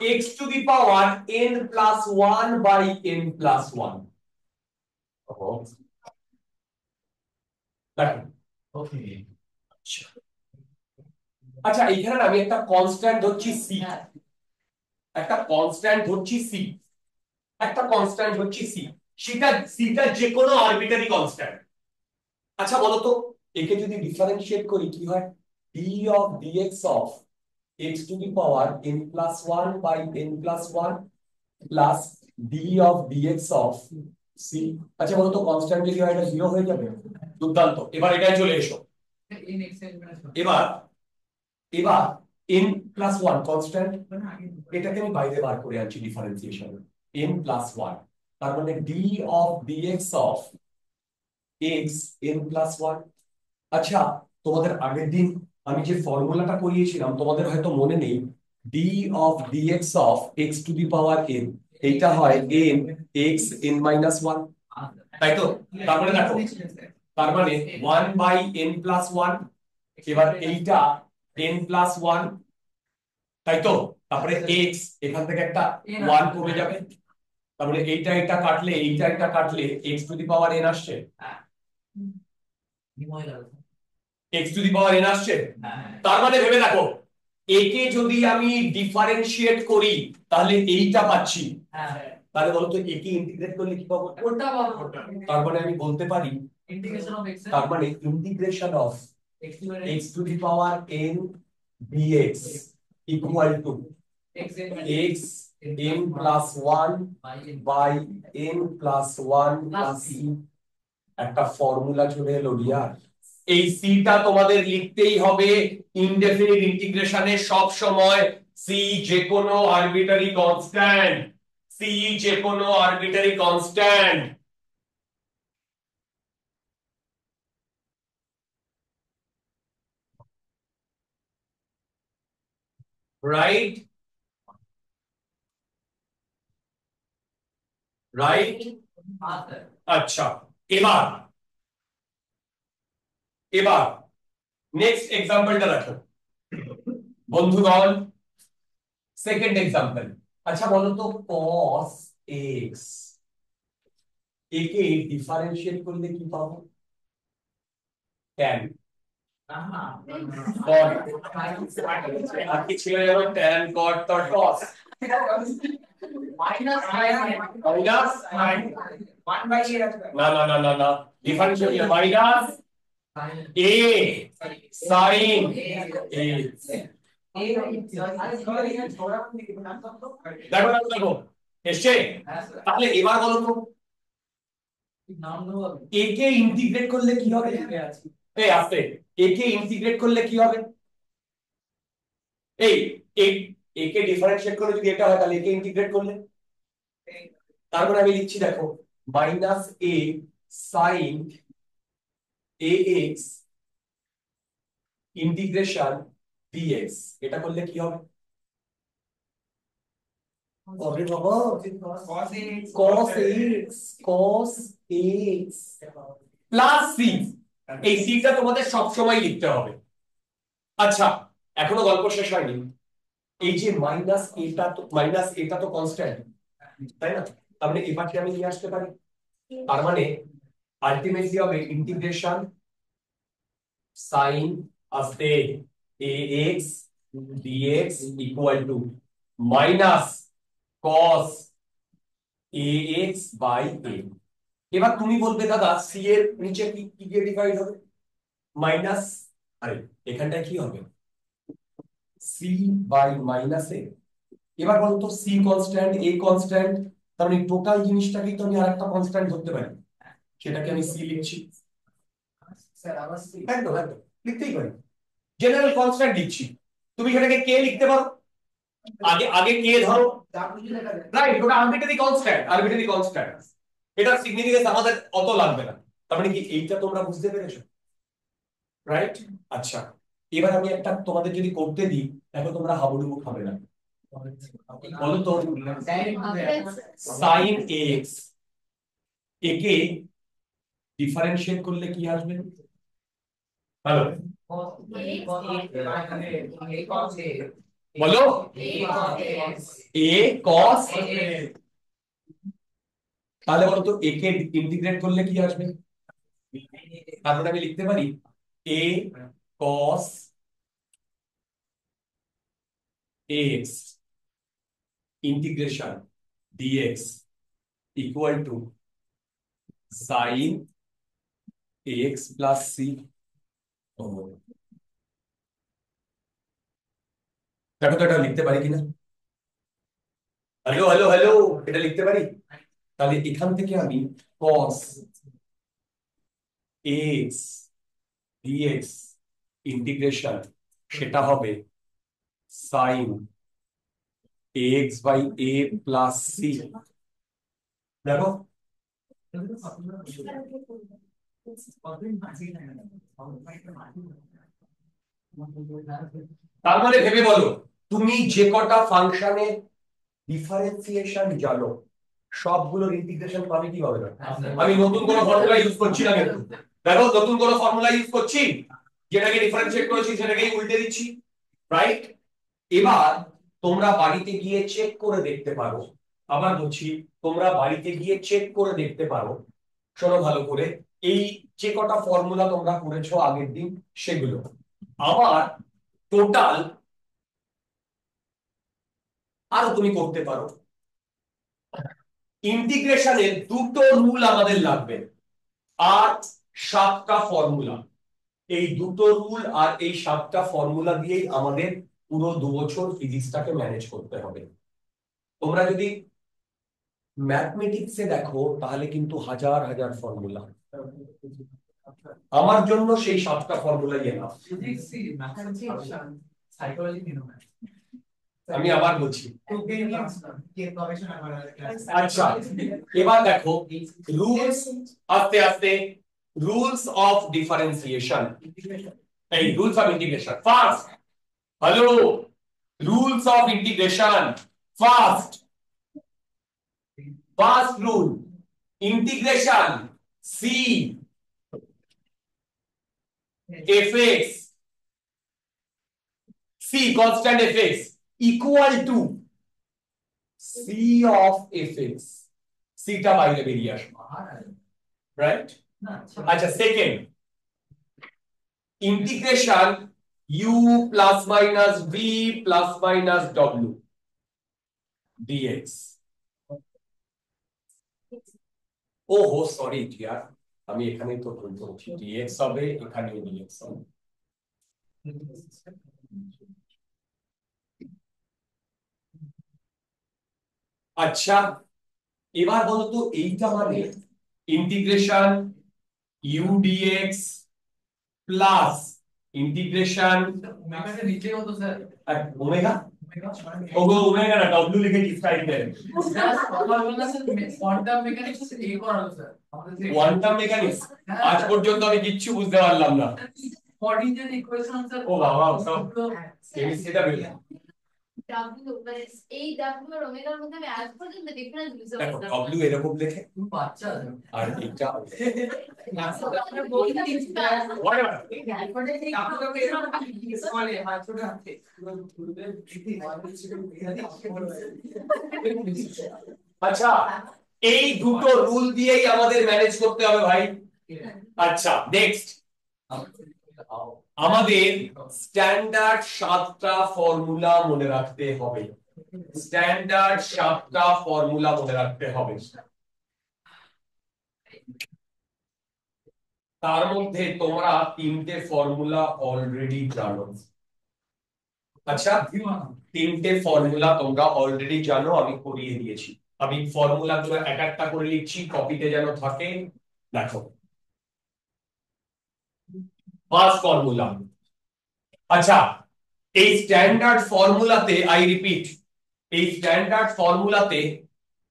x to the power n plus 1 by n plus 1, দেখো। ওকে। আচ্ছা আচ্ছা, এইখানে আমি একটা কনস্ট্যান্ট ধরছি c, একটা কনস্ট্যান্ট ধরছি c, একটা কনস্ট্যান্ট ধরছি c, সেটা সিটা যে কোনো আরবিটারি কনস্ট্যান্ট। আচ্ছা বলো তো, একে যদি ডিফারেন্সিয়েট করি কি হয়? d of dx of x to the power n plus 1 by n plus 1 plus d of dx of c। আচ্ছা বলো তো, কনস্ট্যান্ট যদি হয় এটা 0 হয়ে যাবে? দুর্দান্ত, এবার এটাই চলে এসো। এবার এবার n plus 1 কনস্ট্যান্ট, এটাকে আমি বাইরে বার করে আনছি ডিফারেন্সিয়েশন, n plus 1, তার মানে d of dx of x n plus 1। আচ্ছা, তোমাদের আগের দিন আমি যে ফর্মুলাটা করিয়েছিলাম তোমাদের হয়তো মনে নেই, d of dx of x to the power n, এইটা হয় n x n minus 1, তাই তো? তারপরে দেখো, তার মানে 1 by n plus 1, এবার এইটা n plus 1, তাই তো? তারপরে x, এখান থেকে একটা 1 কমে যাবে, তার মানে এইটা এটা কাটলে এইটা এটা কাটলে x to the power n আসছে, x to the power n আসছে। তার মানে ভেবে দেখো, একে যদি আমি ডিফারেন্সিয়েট করি তাহলে এইটা পাচ্ছি, তাহলে বলো তো একে ইন্টিগ্রেট করলে কি পাবো? ওটা পাবো। তার মানে আমি বলতে পারি, ইন্টিগ্রেশন অফ x, তার মানে integration of x to the power n dx equal to x n plus 1 by n plus 1 plus c। একটা ফর্মুলা চলে এলো ডিয়ার, এই সিটা তোমাদের লিখতেই হবে ইনডেফিনিট ইন্টিগ্রেশনে সব সময় সি যে কোনো আরবিটারি কনস্ট্যান্ট, সি যে কোনো আরবিটারি কনস্ট্যান্ট, রাইট? রাইট। আচ্ছা, এবার এবার নেক্সট এক্সাম্পলটা দেখো বন্ধুগণ, সেকেন্ড এক্সাম্পল। আচ্ছা বলো তো cos x, একে ডিফারেন্সিয়েট করলে কি পাবো? tan cot, আর কি ছিল যেন tan cot cot cos, minus minus 1 by a না না না না না, differentiate minus a sin a। দেখো দেখো দেখো এসছে। তাহলে এবার বলো তো, এ কে ইন্টিগ্রেট করলে কি হবে? এই আস্তে, এ কে ইন্টিগ্রেট করলে কি হবে? এই এ কে ডিফারেন্সিয়েট করে যদি এটা হয় তাহলে এ কে ইন্টিগ্রেট করলে, তারপরে আমি লিখছি দেখো minus a sin ax integration dx, এটা করলে কি হবে? হবে বাবা cos x, cos x plus c। এই c টা তোমাদের সব সময় লিখতে হবে, আচ্ছা, এখনো গল্প শেষ হয়নি। এই যে মাইনাস এটা তো কনস্ট্যান্ট, তাই না? তার মানে এই পাশে আমি নিয়ে আসতে পারি। তার মানে আলটিমেটলি হবে ইন্টিগ্রেশন সাইন আসতে ax dx equal to minus cos ax by a। এবার তুমি বলবে দাদা সি এর নিচে কি কি দিয়ে ডিভাইড হবে? মাইনাস, আরে এখানটায় কি হবে? সি বাই মাইনাস এ। এবার বলতো সি কনস্ট্যান্ট এ কনস্ট্যান্ট, তার মানে টোটাল জিনিসটাকেই তো আমি আরেকটা কনস্ট্যান্ট ধরতে পারি, সেটাকে আমি সি লিখছি। স্যার আবার একদম একদম লিখতেই পারি, জেনারেল কনস্ট্যান্ট লিখছি। তুমি সেটাকে কে লিখতে পারো, আগে আগে কে ধরো, যা খুশি লেখা যায়। রাইট? ওটা আরবিট্রারি কনস্ট্যান্ট, আরবিট্রারি কনস্ট্যান্ট, এটার সিগনিফিকেন্স আমাদের অত লাগবে না। তার মানে কি এইটা তোমরা বুঝতে পেরেছো, রাইট? আচ্ছা, এবার আমি একটা তোমাদের যদি করতে দিই, দেখো তোমরা হাবুডুবু খাবে না। বলো তো সাইন এক্স একে ডিফারেন্সিয়েট করলে কি আসবে? হ্যালো, বলো। এ কস, তাহলে বলো তো একে ইন্টিগ্রেট করলে কি আসবে? তারপরে আমি লিখতে পারি এ cos x integration dx equal to sine x plus C. দেখো তো এটা লিখতে পারি কিনা। হ্যালো হ্যালো হ্যালো, এটা লিখতে পারি? তাহলে এখান থেকে আমি cos x dx ইন্টিগ্রেশন সেটা হবে sin x by a plus c। দেখো তার মানে ভেবে বলো, তুমি যে কটা ফাংশনে ডিফারেন্সিয়েশন জানো সবগুলোর ইন্টিগ্রেশন পাবে কি হবে না? আমি নতুন কোনো ফর্মুলা ইউজ করছি না কিন্তু, দেখো নতুন কোনো ফর্মুলা ইউজ করছি, যেটাকে ডিফারেন্সিয়েট করেছি সেটাকেই উল্টে দিচ্ছি, রাইট? এবার তোমরা বাড়িতে গিয়ে চেক করে দেখতে পারো, আবার বলছি তোমরা বাড়িতে গিয়ে চেক করে দেখতে পারো, শোনো ভালো করে, এই যে কটা ফর্মুলা তোমরা করেছো আগের দিন সেগুলো আবার টোটাল আরো তুমি করতে পারো। ইন্টিগ্রেশনের দুটো রুল আমাদের লাগবে আর 7টা ফর্মুলা। এই দুটো রুল আর এই 7টা ফর্মুলা দিয়েই আমাদের পুরো 2 বছর ফিজিক্সটাকে ম্যানেজ করতে হবে। তোমরা যদি ম্যাথমেটিক্সে দেখো তাহলে কিন্তু হাজার হাজার ফর্মুলা, আমার জন্য সেই 7টা ফর্মুলাই এনাফ। আমি আবার বলছি, আচ্ছা এবার দেখো রুলস, আস্তে আস্তে রুলস অফ ডিফারেন্সিয়েশন, এই rules of integration first. Hello, rules of integration first. First rule, integration C fx, c constant fx equal to c of fx, c টা বাইরে বেরিয়ে আসবে, রাইট? আচ্ছা second, integration u plus minus v plus minus w dx। ওহো sorry ইয়ার, আমি এখানেই তো ভুল করছি, dx হবে এখানেও dx হবে। আচ্ছা এবার বলো তো এইটা মানে integration u dx plus integration ওমেগাটা নিচে হতো স্যার। ওমেগা, ওগো ওমেগা না w লিখেছি স্লাইডে। স্যার আমার বলনা স্যার কোয়ান্টাম মেকানিক্স এই করালো স্যার কোয়ান্টাম মেকানিক্স আজ পর্যন্ত আমি কিচ্ছু বুঝতে পারলাম না। Coordinate equation sir. ও বাবা, সব কেমিস্ট্রিটা বের, ডাব্লিউ মানে এই ডাব্লিউ আর ওমেগার মধ্যে আমি আজ পর্যন্ত ডিফারেন্স বুঝতে দেখো পারলাম ডব্লিউ এরকম লেখে বাচ্চা আর এটা আচ্ছা এই দুটো রুল দিয়েই আমাদের ম্যানেজ করতে হবে ভাই। আচ্ছা নেক্সট আমাদের স্ট্যান্ডার্ড 7টা ফর্মুলা মনে রাখতে হবে। স্ট্যান্ডার্ড 7টা ফর্মুলা মনে রাখতে হবে। তার মধ্যে তোমরা 3টে ফর্মুলা অলরেডি জানো। আচ্ছা 3টে ফর্মুলা তোমরা অলরেডি জানো, আমি করিয়ে দিয়েছি। আমি ফর্মুলা গুলো এক একটা করে লিখছি, কপিতে যেন থাকে। দেখো ফার্স্ট ফর্মুলা। আচ্ছা এই স্ট্যান্ডার্ড ফর্মুলাতে আই রিপিট, এই স্ট্যান্ডার্ড ফর্মুলাতে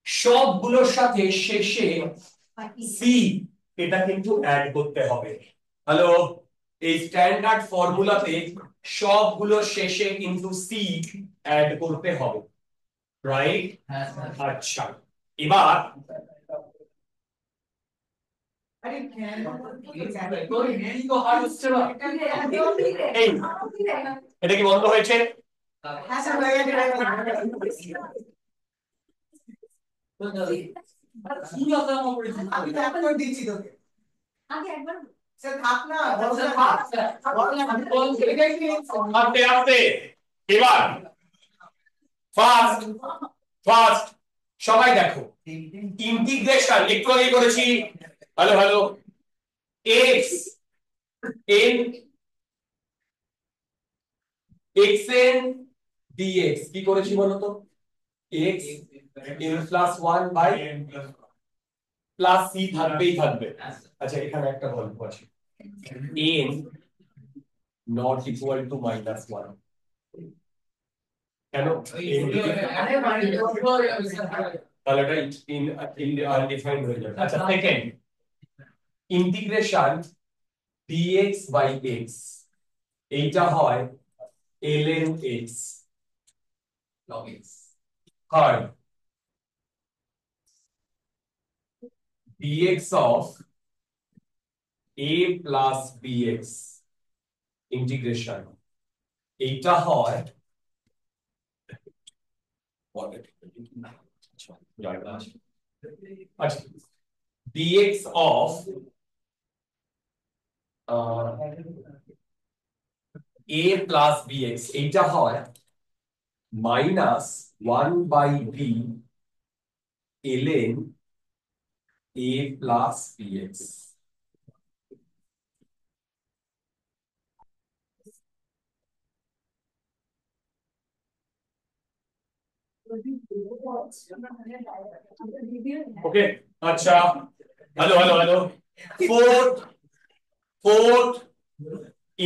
সবগুলোর সাথে শেষে সি এটা কিন্তু অ্যাড করতে হবে। হ্যালো, এই স্ট্যান্ডার্ড ফর্মুলাতে সবগুলোর শেষে কিন্তু সি অ্যাড করতে হবে, রাইট? আচ্ছা এবার এই এটা কি বন্ধ হয়েছে? আস্তে আস্তে এবার ফার্স্ট ফার্স্ট সবাই দেখো ইন্টিগ্রেশন একটু আগে করেছি। Hello hello, X N X N DX কি করেছি বলো তো? X N plus 1 by plus C থাকবেই থাকবে। আচ্ছা এখানে একটা গল্প আছে, N not equal to minus 1 কেন? তাহলে এটা আনডিফাইন্ড হয়ে যাবে। আচ্ছা second integration dx by x এইটা হয় ln x log x। Third dx of a plus bx integration এইটা হয় আচ্ছা dx of a plus bx এইটা হয় minus 1 by b ln a plus bx। Okay আচ্ছা hello hello hello, fourth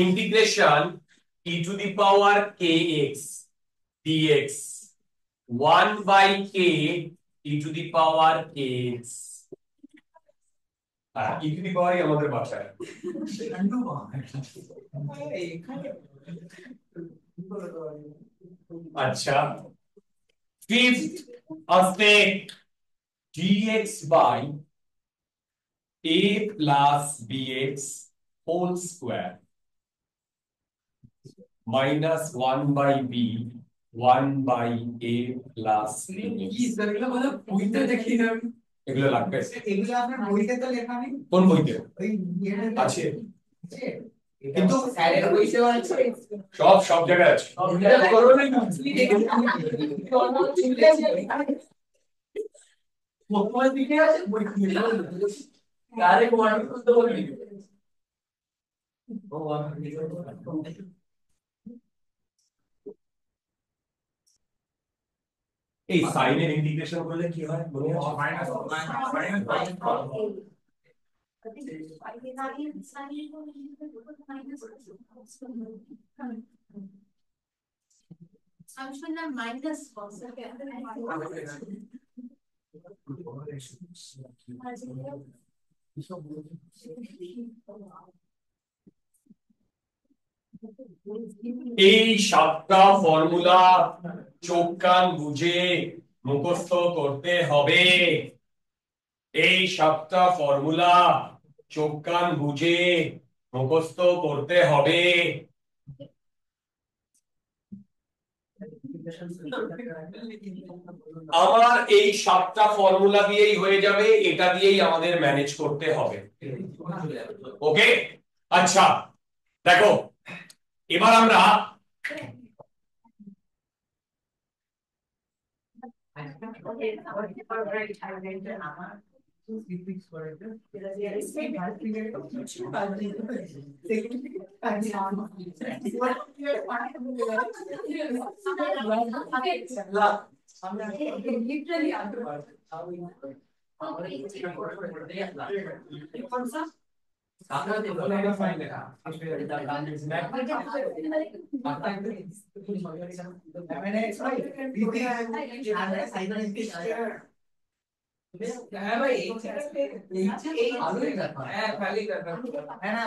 integration e to the power kx dx 1 by k e to the power kx। e to the power আমাদের বাসায়। আচ্ছা fifth আসতে dx by a plus bx whole square minus 1 by b 1 by a plus bx। এগুলো লাগবে, এগুলো আপনার বইতে তো লেখা নেই। কোন বইতে ওই আছে? কিন্তু স্যারের বইতে আছে, সব জায়গায় আছে। এই সাইনের ইন্টিগ্রেশন করলে কি হয় মনে আছে? আমি শুনলাম মাইনাস এই 7টা ফর্মুলা চোখ কান বুঝে মুখস্থ করতে হবে। এই 7টা ফর্মুলা চোখ কান বুঝে মুখস্থ করতে হবে। আমার এই 7টা ফর্মুলা দিয়েই হয়ে যাবে, এটা দিয়েই আমাদের ম্যানেজ করতে হবে। ওকে, আচ্ছা দেখো এবার আমরা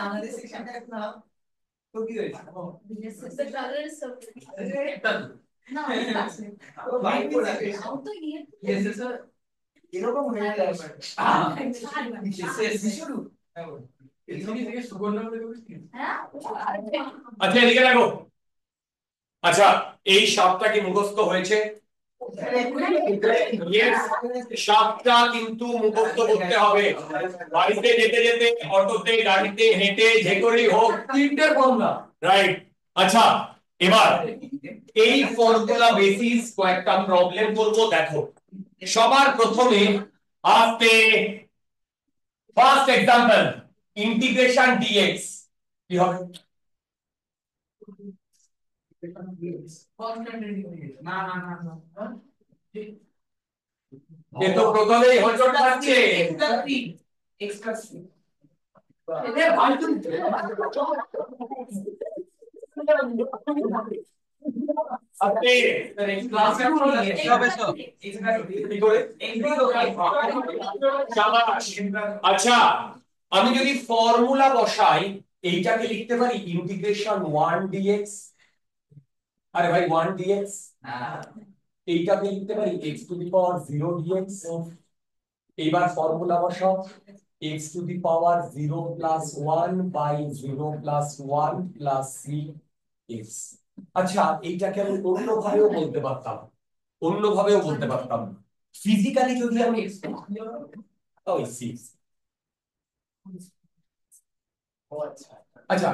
আমাদের সেকশনটা এখন তো কি হয়েছে The color is so no, ও বাইক করে আছে तो ये ইয়েস স্যার এরকম হয়ে যায় শুরু এখানে থেকে সুগন্ধ আচ্ছা এদিকে দেখো। আচ্ছা এই 7টা কি মুখস্থ হয়েছে? Yes, 7টা কিন্তু মুখস্থ করতে হবে। বাড়িতে যেতে যেতে, অটোতে, গাড়িতে, হেঁটে, যে করেই হোক 3টে ফর্মুলা, রাইট? আচ্ছা এবার এই ফর্মুলা বেসিস কয়েকটা প্রবলেম করব। দেখো সবার প্রথমে আসতে ফার্স্ট এক্সাম্পল ইন্টিগ্রেশন ডিএক্স কি হবে? না না না না এ তো প্রথমেই হোঁচট খাচ্ছে। এক্সট্রা এ ভাই তুমি আপনি ক্লাসে হবে তো কি করে? শাবাশ। আচ্ছা আমি যদি ফর্মুলা বসাই এইটাকে লিখতে পারি ইন্টিগ্রেশন 1 ডিএক্স। আরে ভাই 1 ডিএক্স, এইটাকে লিখতে পারি x to the power 0 dx। এইবার ফর্মুলা বসাও x to the power 0 plus 1 by 0 plus 1 plus cx। আচ্ছা এইটাকে আমি অন্যভাবেও বলতে পারতাম, অন্যভাবেও বলতে পারতাম। ফিজিক্যালি যদি আমি ওই 6। আচ্ছা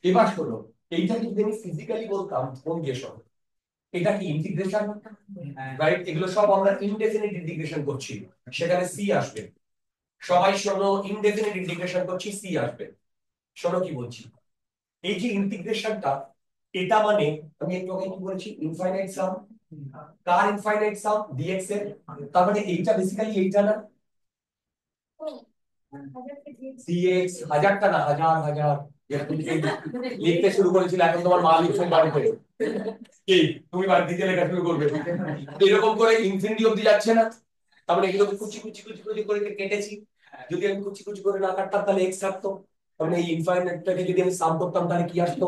এবার শোনো, এইটাকে যদি আমি ফিজিক্যালি বলতাম কোন দিয়ে শোনো, এটা কি ইন্টিগ্রেশন, রাইট? এগুলো সব আমরা ইনডেফিনিট ইন্টিগ্রেশন করছি, সেখানে সি আসবে। সবাই শোনো, ইনডেফিনিট ইন্টিগ্রেশন করছি, সি আসবে। শোনো কি বলছি, এই যে ইন্টিগ্রেশনটা, এটা মানে আমি একটু আগে কি বলেছি, ইনফাইনাইট সাম। কার ইনফাইনাইট সাম? ডিএক্স এর। তার মানে এইটা বেসিক্যালি এইটা না, ডিএক্স হাজারটা না, হাজার হাজার। তুমি লিখতে শুরু করেছিলে, এখন তোমার মা লিখছেন বাড়িতে, কি তুমি বাড়ি থেকে লেখা শুরু করবে? এরকম করে ইনফিনিটি অবধি যাচ্ছে না। তার মানে এগুলো কুচি কুচি কুচি কুচি করে কেটেছি। যদি আমি কুচি কুচি করে না কাটতাম তাহলে এক্স থাকতো। তার মানে এই ইনফাইনাইটটাকে যদি আমি সাম করতাম তাহলে কি আসতো?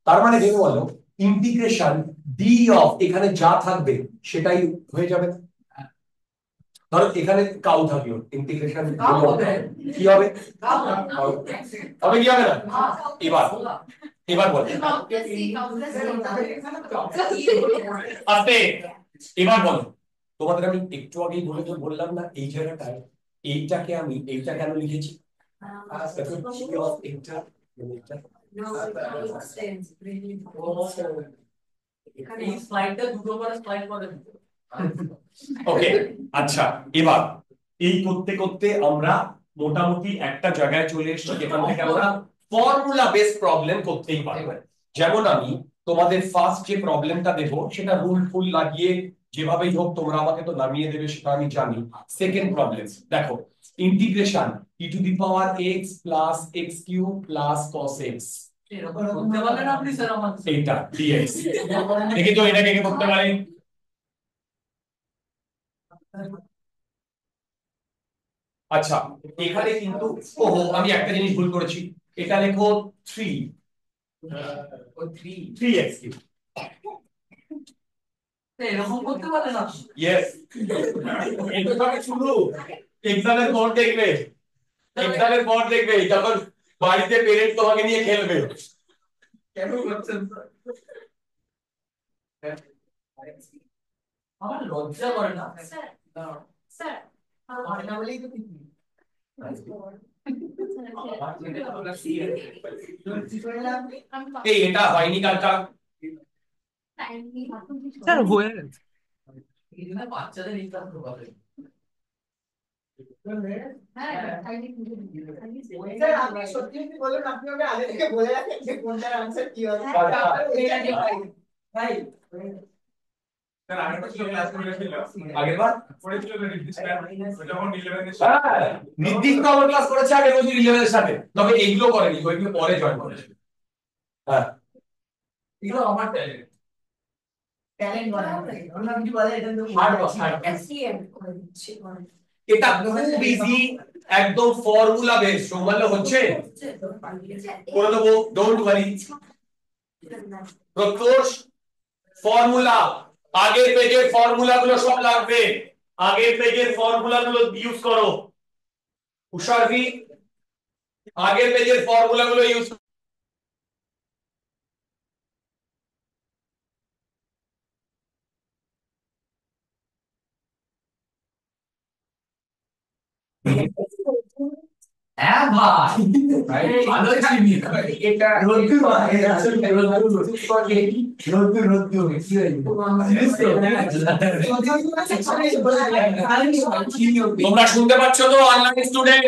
তার মানে দেখো বলো ইন্টিগ্রেশন ডি অফ এখানে যা থাকবে সেটাই হয়ে যাবে। ধরো এখানে কাউ থাকলো, ইন্টিগ্রেশন কি হবে? হবে কি হবে না? এবার এবার বল আস্তে, এবার বলো তোমাদের আমি একটু আগেই বললাম না এই জায়গাটায় এইটাকে আমি এইটা কেন লিখেছি? এই স্লাইডটা দুটো করে স্লাইড করে দিতে। ওকে আচ্ছা এবার এই করতে করতে আমরা মোটামুটি একটা জায়গায় চলে এসেছি যেখান থেকে আমরা ফর্মুলা বেস প্রবলেম করতেই পারবো। যেমন আমি তোমাদের ফার্স্ট যে প্রবলেমটা দেবো সেটা রুল ফুল লাগিয়ে যেভাবেই হোক তোমরা আমাকে তো নামিয়ে দেবে সেটা আমি জানি। সেকেন্ড প্রবলেম দেখো, integration e two the power x plus x cube plus cos x, এরকম করতে পারলেন আপনি স্যার আমার এইটা dx। দেখি তো এটা কে কে করতে পারে? আচ্ছা এখানে কিন্তু ওহো আমি একটা জিনিস ভুল করেছি, এটা লেখো 3 3x কিউব। এরকম করতে পারে না ইয়েস, এটা সবে শুরু। এক্সামের পর দেখবে, এক্সামের পর দেখবে যখন বাড়িতে পেরেন্ট তোমাকে নিয়ে খেলবে। কেন করছেন আমার লজ্জা করে না স্যার স্যার হয় না বলেই তো ঠিক নেই। এই এটা হয়নি কালটা। স্যার হয়ে গেছে। এই জন্য বাচ্চাদের ইনকাম করবে স্যার আপনি সত্যি সত্যি বলুন, আপনি আমাকে আগে থেকে বলে রাখেন যে কোনটার আনসার কি হবে। ভাই স্যার আগের বছর ক্লাস করেছিল আগের বার করেছিল তো নির্দিষ্ট যখন 11 এর হ্যাঁ, নির্দিষ্ট আমার ক্লাস করেছে আগের বছর 11 এর সাথে, তবে এইগুলো করেনি, ওইগুলো পরে জয়েন করেছে। হ্যাঁ, এগুলো আমার ট্যালেন্ট ট্যালেন্ট বানানো আমরা কি বলে এটা তো এটা খুব ইজি, একদম ফর্মুলা বেস। সোমালে হচ্ছে করে দেবো, ডোন্ট ওয়ারি। প্রত্যুষ ফর্মুলা, আগের পেজের ফর্মুলা গুলো সব লাগবে, আগের পেজের ফর্মুলা গুলো ইউজ করো। উষারভি, আগের পেজের ফর্মুলা গুলো ইউজ। হ্যাঁ ভাই ভালো চিনি এটা রোদ্দু ভাই আসলে রোদ্দু রোদ্দু কি তোমরা শুনতে পাচ্ছ তো অনলাইন স্টুডেন্ট?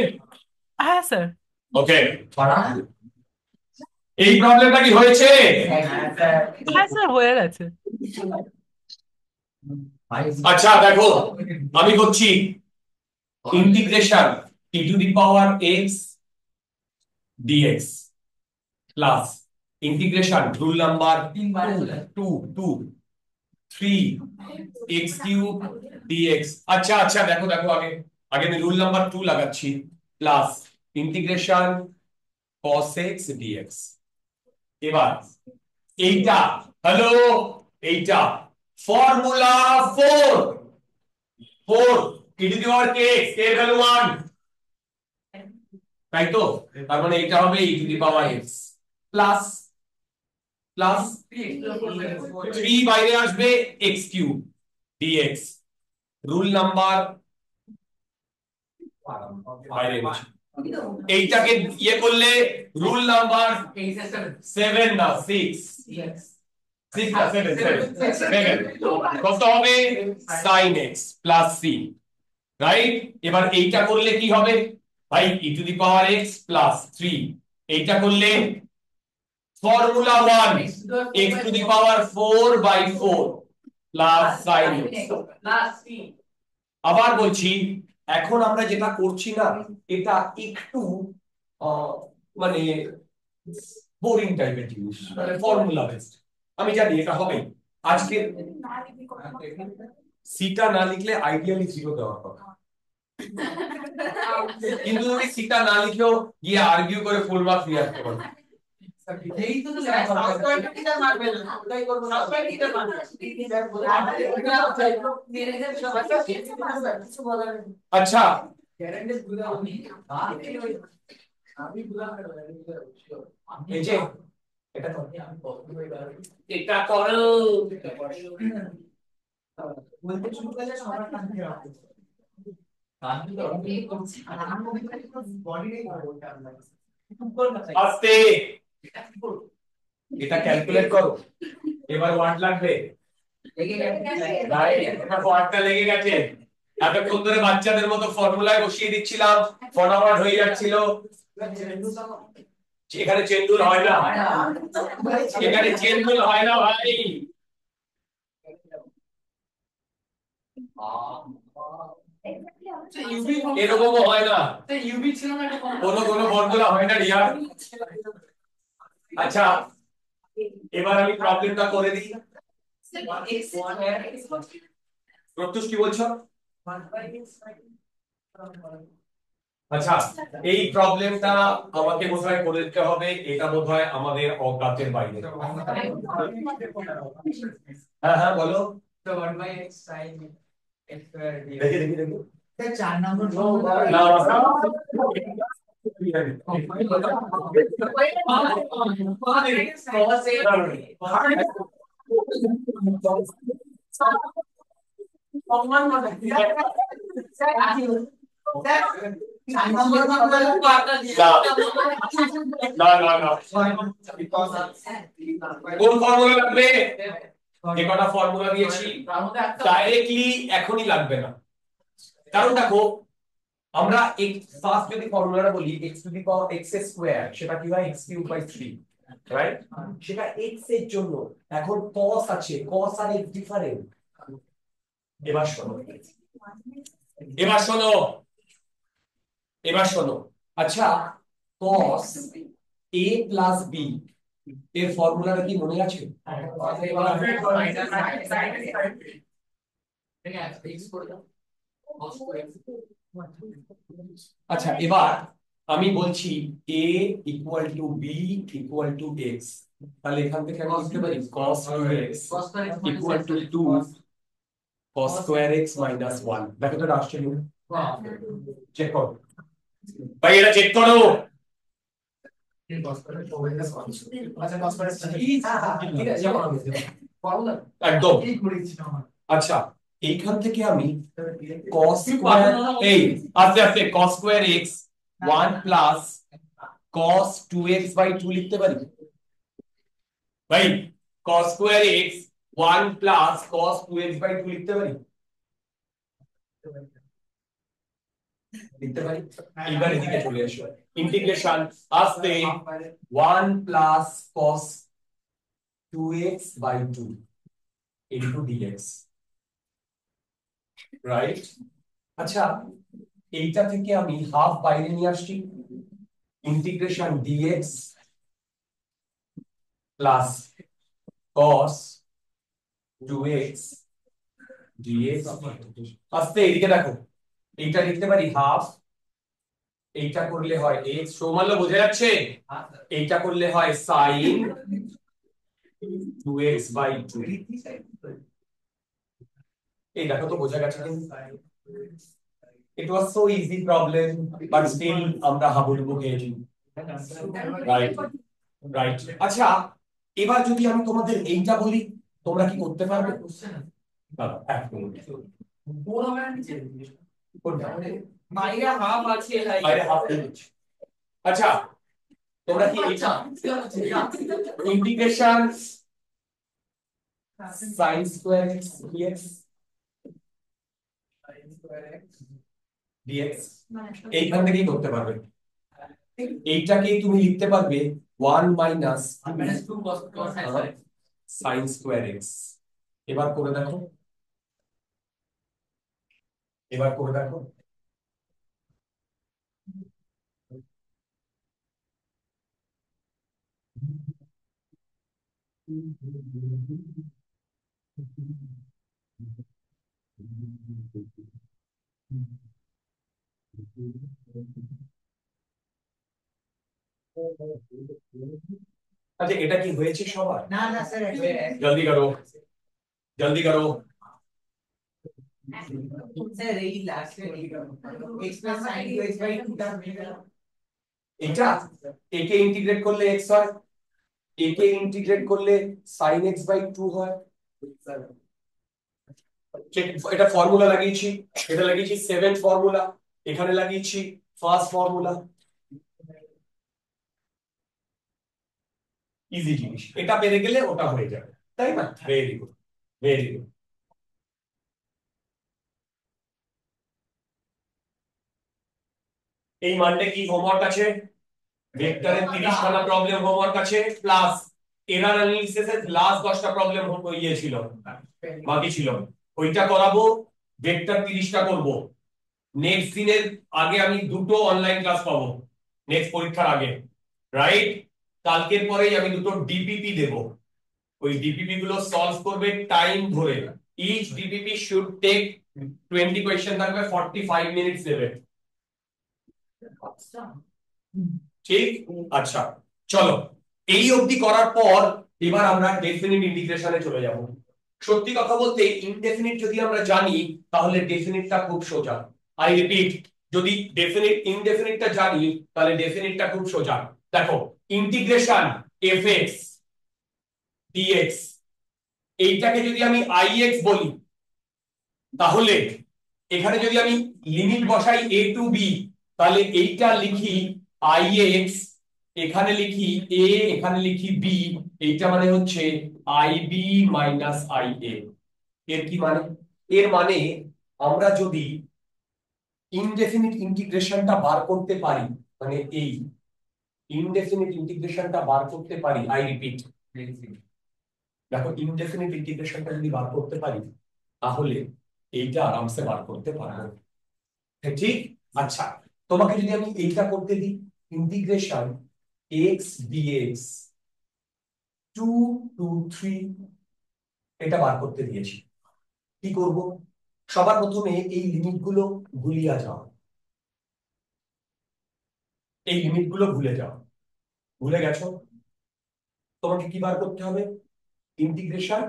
হ্যাঁ স্যার। ওকে, এই প্রবলেমটা কি হয়েছে? হ্যাঁ স্যার হয়ে গেছে। আচ্ছা দেখো, আমি করছি integration T to the power X DX plus integration rule number 3 X cube DX. আচ্ছা আচ্ছা দেখো দেখো, আগে আগে আমি রুল নাম্বার 2 লাগাচ্ছি, plus integration cos x dx। এবার এইটা, হ্যালো, এইটা formula 4 e to the power kx, k এর ভ্যালু 1, তাই তো? তার মানে এটা হবে e to the power x plus plus 3 বাইরে আসবে x cube dx। Rule number বাইরে এনেছি, এইটাকে ইয়ে করলে রুল নাম্বার 7 না 6, 6 না 7 কত হবে sin x plus c, right? এবার এইটা করলে কি হবে ভাই, e two the power x plus 3, এইটা করলে formula 1 x to the power 4/4 plus sin x। আবার বলছি, এখন আমরা যেটা করছি না, এটা একটু মানে বোরিং টাইপের জিনিস, মানে ফর্মুলা বেসড। আমি জানি এটা হবে। আজকে সিটা না লিখলে আইডিয়ালি 0 দেওয়ার কথা, কিন্তু তুমি সিটা না লিখেও গিয়ে আর্গিউ করে ফুল মার্কস নিয়ে আসতে পারো। এই তো টিচার মারবে না, ওটাই করব না, টিচার মারবে আচ্ছা এই যে এটা করো, এটা করো, বলতে শুরু করলে সবার কান থেকে রাখো বডি আস্তে, এটা ক্যালকুলেট করো। এবার ওয়াট লাগবে, রাইট? এটা ওয়াটটা লেগে গেছে। এতক্ষণ ধরে বাচ্চাদের মতো ফর্মুলায় বসিয়ে দিচ্ছিলাম, ফটাফট হয়ে যাচ্ছিল। এখানে চেন্দুল হয় না, এখানে চেন্দুল হয় না ভাই। এরকমও হয় না, ইউবি ছিল না, কোনো ফর্মুলা হয় না রিয়া। আচ্ছা এবার আমি প্রবলেমটা করে দিই। প্রত্যুষ কি বলছো? আচ্ছা এই প্রবলেমটা আমাকে বোধহয় করে দিতে হবে, এটা বোধহয় আমাদের অজ্ঞাতের বাইরে। হ্যাঁ হ্যাঁ বলো। So 1 by x sin x square dx. দেখি দেখি দেখি স্যার 4 নম্বর না Cos A না না না কোন ফর্মুলা লাগবে যে কটা ফর্মুলা দিয়েছি ডাইরেক্টলি এখনই লাগবে না কারণ দেখো আমরা ফার্স্ট যদি ফর্মুলাটা বলি x to the power x square সেটা কি হয় x কিউব বাই 3 রাইট সেটা x এর জন্য এখন cos আছে cos আর x ডিফারেন্ট এবার শোনো এবার শোনো এবার শোনো আচ্ছা cos a প্লাস b এর ফর্মুলাটা কি মনে আছে আচ্ছা এবার আমি বলছি a equal to b equal to x তাহলে এখান থেকে আমি লিখতে পারি cos 2x equal to 2 cos square x minus 1 দেখো তো এটা আসছে কিনা চেক করো ভাই এটা চেক করো একদম আচ্ছা এইখান থেকে আমি cos স্কয়ার এই আস্তে আস্তে cos square x 1 plus cos 2x by 2 লিখতে পারি ভাই cos square x 1 plus cos 2x by 2 লিখতে পারি লিখতে পারি এবার এদিকে চলে আসো ইন্টিগ্রেশন আসতে 1 plus cos 2x by 2 into dx right আচ্ছা এইটা থেকে আমি হাফ বাইরে নিয়ে আসছি integration dx plus cos 2x dx আস্তে এদিকে দেখো এইটা লিখতে পারি হাফ এইটা করলে হয় x সমান বোঝা যাচ্ছে এইটা করলে হয় sin 2x বাই 2 এই দেখো তো বোঝা গেছে it was so easy problem but still আমরা হাবুডুবু খেয়েছি রাইট রাইট আচ্ছা এবার যদি আমি তোমাদের এইটা বলি তোমরা কি করতে পারবে এক মিনিট বাইরে হাফ আছে বাইরে হাফ দিচ্ছি আচ্ছা তোমরা কি এটা integration sin square x dx dx এইখান থেকেই করতে পারবে এইটাকেই তুমি লিখতে পারবে 1 minus 2 cos sin square x এবার করে দেখো এবার করে দেখো আচ্ছা এটা কি হয়েছে সবার না না স্যার জলদি করো জলদি করো স্যার এই লাস্টে x plus sin 2x by 2 টা হয়ে গেল এটা একে ইন্টিগ্রেট করলে x হয় একে ইন্টিগ্রেট করলে sin x বাই 2 হয় এটা ফর্মুলা লাগিয়েছি এটা লাগিয়েছি 7th ফর্মুলা এখানে লাগিয়েছি ফার্স্ট ফর্মুলা ইজি জিনিস এটা পেরে গেলে ওটা হয়ে যাবে তাই না ভেরি গুড ভেরি গুড এই মানডে কি হোমওয়ার্ক আছে ভেক্টরের 30 খানা প্রবলেম হোমওয়ার্ক আছে প্লাস এরর অ্যানালিসিসের লাস্ট 10টা প্রবলেম ছিল বাকি ছিল ওইটা করাবো ভেক্টর 30টা করব নেক্সট দিনের আগে আমি দুটো অনলাইন ক্লাস পাবো নেক্সট পরীক্ষার আগে রাইট কালকের পরেই আমি দুটো ডিপিপি দেব ওই ডিপিপি গুলো সলভ করবে টাইম ধরে each DPP should take 20 question থাকবে 45 মিনিটস দেবে ঠিক আচ্ছা চলো এই অবধি করার পর এবার আমরা ডেফিনিট ইন্টিগ্রেশনে চলে যাব সত্যি কথা বলতে ইনডেফিনিট যদি আমরা জানি তাহলে ডেফিনিটটা খুব সোজা। আই রিপিট, যদি ডেফিনিট ইনডেফিনিটটা জানি তাহলে ডেফিনিটটা খুব সোজা। দেখো ইন্টিগ্রেশন fx dx, এইটাকে যদি আমি ix বলি তাহলে এখানে যদি আমি লিমিট বসাই a টু b, তাহলে এইটা লিখি ix, এখানে লিখি a, এখানে লিখি b, এইটা মানে হচ্ছে ib মাইনাস ia। এর কি মানে? এর মানে আমরা যদি ইনডেফিনিট ইন্টিগ্রেশনটা বার করতে পারি, মানে এই ইনডেফিনিট ইন্টিগ্রেশনটা বার করতে পারি, আই রিপিট, দেখো ইনডেফিনিট ইন্টিগ্রেশনটা যদি বার করতে পারি তাহলে এইটা আরামসে বার করতে পারবো, ঠিক? আচ্ছা, তোমাকে যদি আমি এইটা করতে দিই, ইন্টিগ্রেশন x dx 2 to 3, এটা বার করতে দিয়েছি, কি করব? সবার প্রথমে এই লিমিটগুলো ভুলিয়া যাও, এই লিমিটগুলো ভুলে যাও। ভুলে গেছো? তোমাকে কি বার করতে হবে? Integration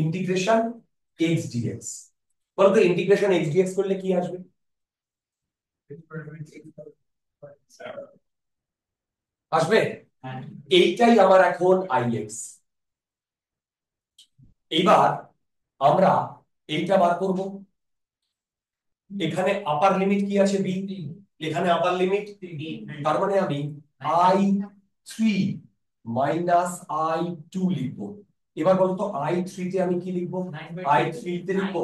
integration x dx। বলতো ইন্টিগ্রেশন x dx করলে কি আসবে? আসবে এইটাই আমার এখন ix। এইবার আমরা এইটা বার করব। এখানে আপার লিমিট কি আছে? b, এখানে আপার লিমিট, তার মানে আমি i3 মাইনাস i2 লিখবো। এবার বলতো i3 তে আমি কি লিখবো? i3 তে লিখবো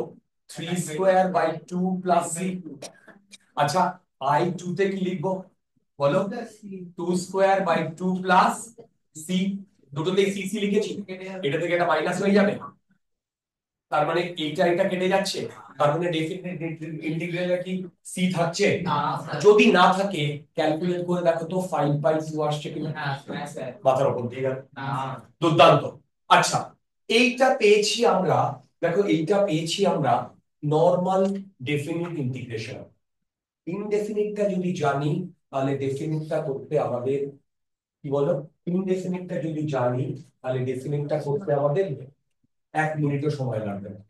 3 স্কয়ার বাই 2 প্লাস c। আচ্ছা, i2 তে কি লিখবো বলো? 2 স্কয়ার বাই 2 প্লাস c। দুটোতেই c c লিখেছি, এটা থেকে এটা মাইনাস হয়ে যাবে, তার মানে এইটা এটা কেটে যাচ্ছে, তার মানে ডেফিনিট ইন্টিগ্রালে কি c থাকছে? যদি না থাকে ক্যালকুলেট করে দেখো তো 5/2 আসছে কিনা। মাথার উপর দিয়ে গেল, দুর্দান্ত। আচ্ছা, এইটা পেয়েছি আমরা, দেখো এইটা পেয়েছি আমরা নরমাল ডেফিনিট ইন্টিগ্রেশন। ইনডেফিনিটটা যদি জানি তাহলে ডেফিনিটটা করতে আমাদের কি বলো? ইনডেফিনিটটা যদি জানি তাহলে ডেফিনিটটা করতে আমাদের 1 মিনিটও সময় লাগবে না,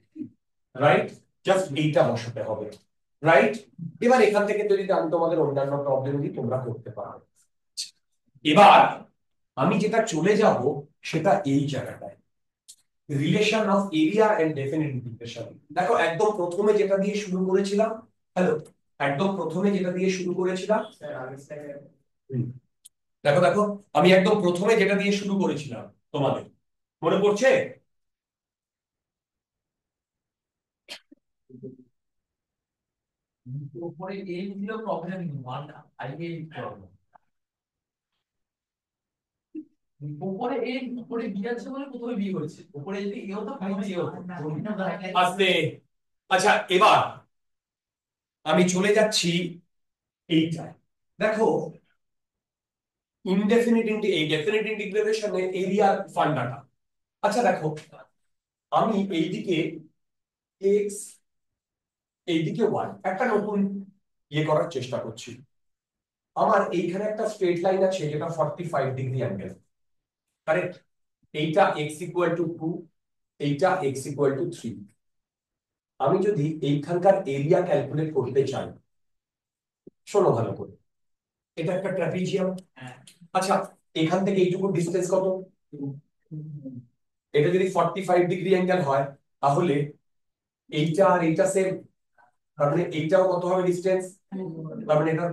রাইট? জাস্ট এইটা বসাতে হবে, রাইট? এবার এখান থেকে যদি আমি তোমাদের অন্যান্য প্রবলেম দিই তোমরা করতে পারবে। এবার আমি যেটা চলে যাব সেটা এই জায়গাটায়, relation of area and definite integration. দেখো একদম প্রথমে যেটা দিয়ে শুরু করেছিলাম, হ্যালো, একদম প্রথমে যেটা দিয়ে শুরু করেছিলাম, দেখো দেখো আমি একদম প্রথমে যেটা দিয়ে শুরু করেছিলাম তোমাদের মনে পড়ছে? উপরে এই ছিল প্রবলেম ওয়ান, আইকে প্রবলেম উপরে এই উপরে বি আছে বলে প্রথমে বি হয়েছে, উপরে যদি এ হতো প্রথমে এ হতো। আস্তে। আচ্ছা, এবার আমি চলে যাচ্ছি এইটায়। দেখো ইনডেফিনিট এই ডেফিনিট ইন্টিগ্রেশনে এরিয়ার ফান্ডাটা। আচ্ছা দেখো, আমি এইদিকে x, এইদিকে y, একটা নতুন ইয়ে করার চেষ্টা করছি। আমার এইখানে একটা স্ট্রেট লাইন আছে যেটা 45 ডিগ্রি অ্যাঙ্গেল, কারেক্ট? এইটা x ইকুয়াল টু 2, এইটা x ইকুয়াল টু 3। আমি যদি এইখানকার এরিয়া ক্যালকুলেট করতে চাই, শোনো ভালো করে, এটা একটা ট্রাপিজিয়াম। আচ্ছা, এখান থেকে এইটুকু ডিসটেন্স কত? এটা যদি 45 ডিগ্রি অ্যাঙ্গেল হয় তাহলে এইটা আর এইটা সেম, তার মানে এইটাও কত হবে ডিসটেন্স? তার মানে এটা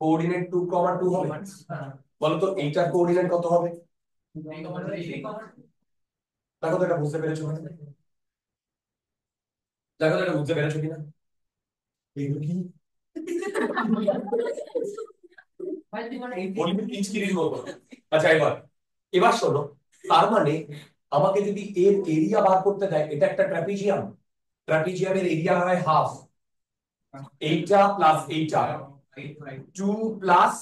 কোঅর্ডিনেট 2,2 হবে। বলো তো এইটার কোঅর্ডিনেট কত হবে? দেখো তো এটা বুঝতে পেরেছো কিনা, দেখো তো এটা বুঝতে পেরেছো কিনা? এইগুলো কি আচ্ছা, এবার এবার শোনো, তার মানে আমাকে যদি এর এরিয়া বার করতে দেয়, এটা একটা ট্রাপিজিয়াম, ট্রাপিজিয়ামের এরিয়া হয় হাফ, এইটা প্লাস এইটা 2 প্লাস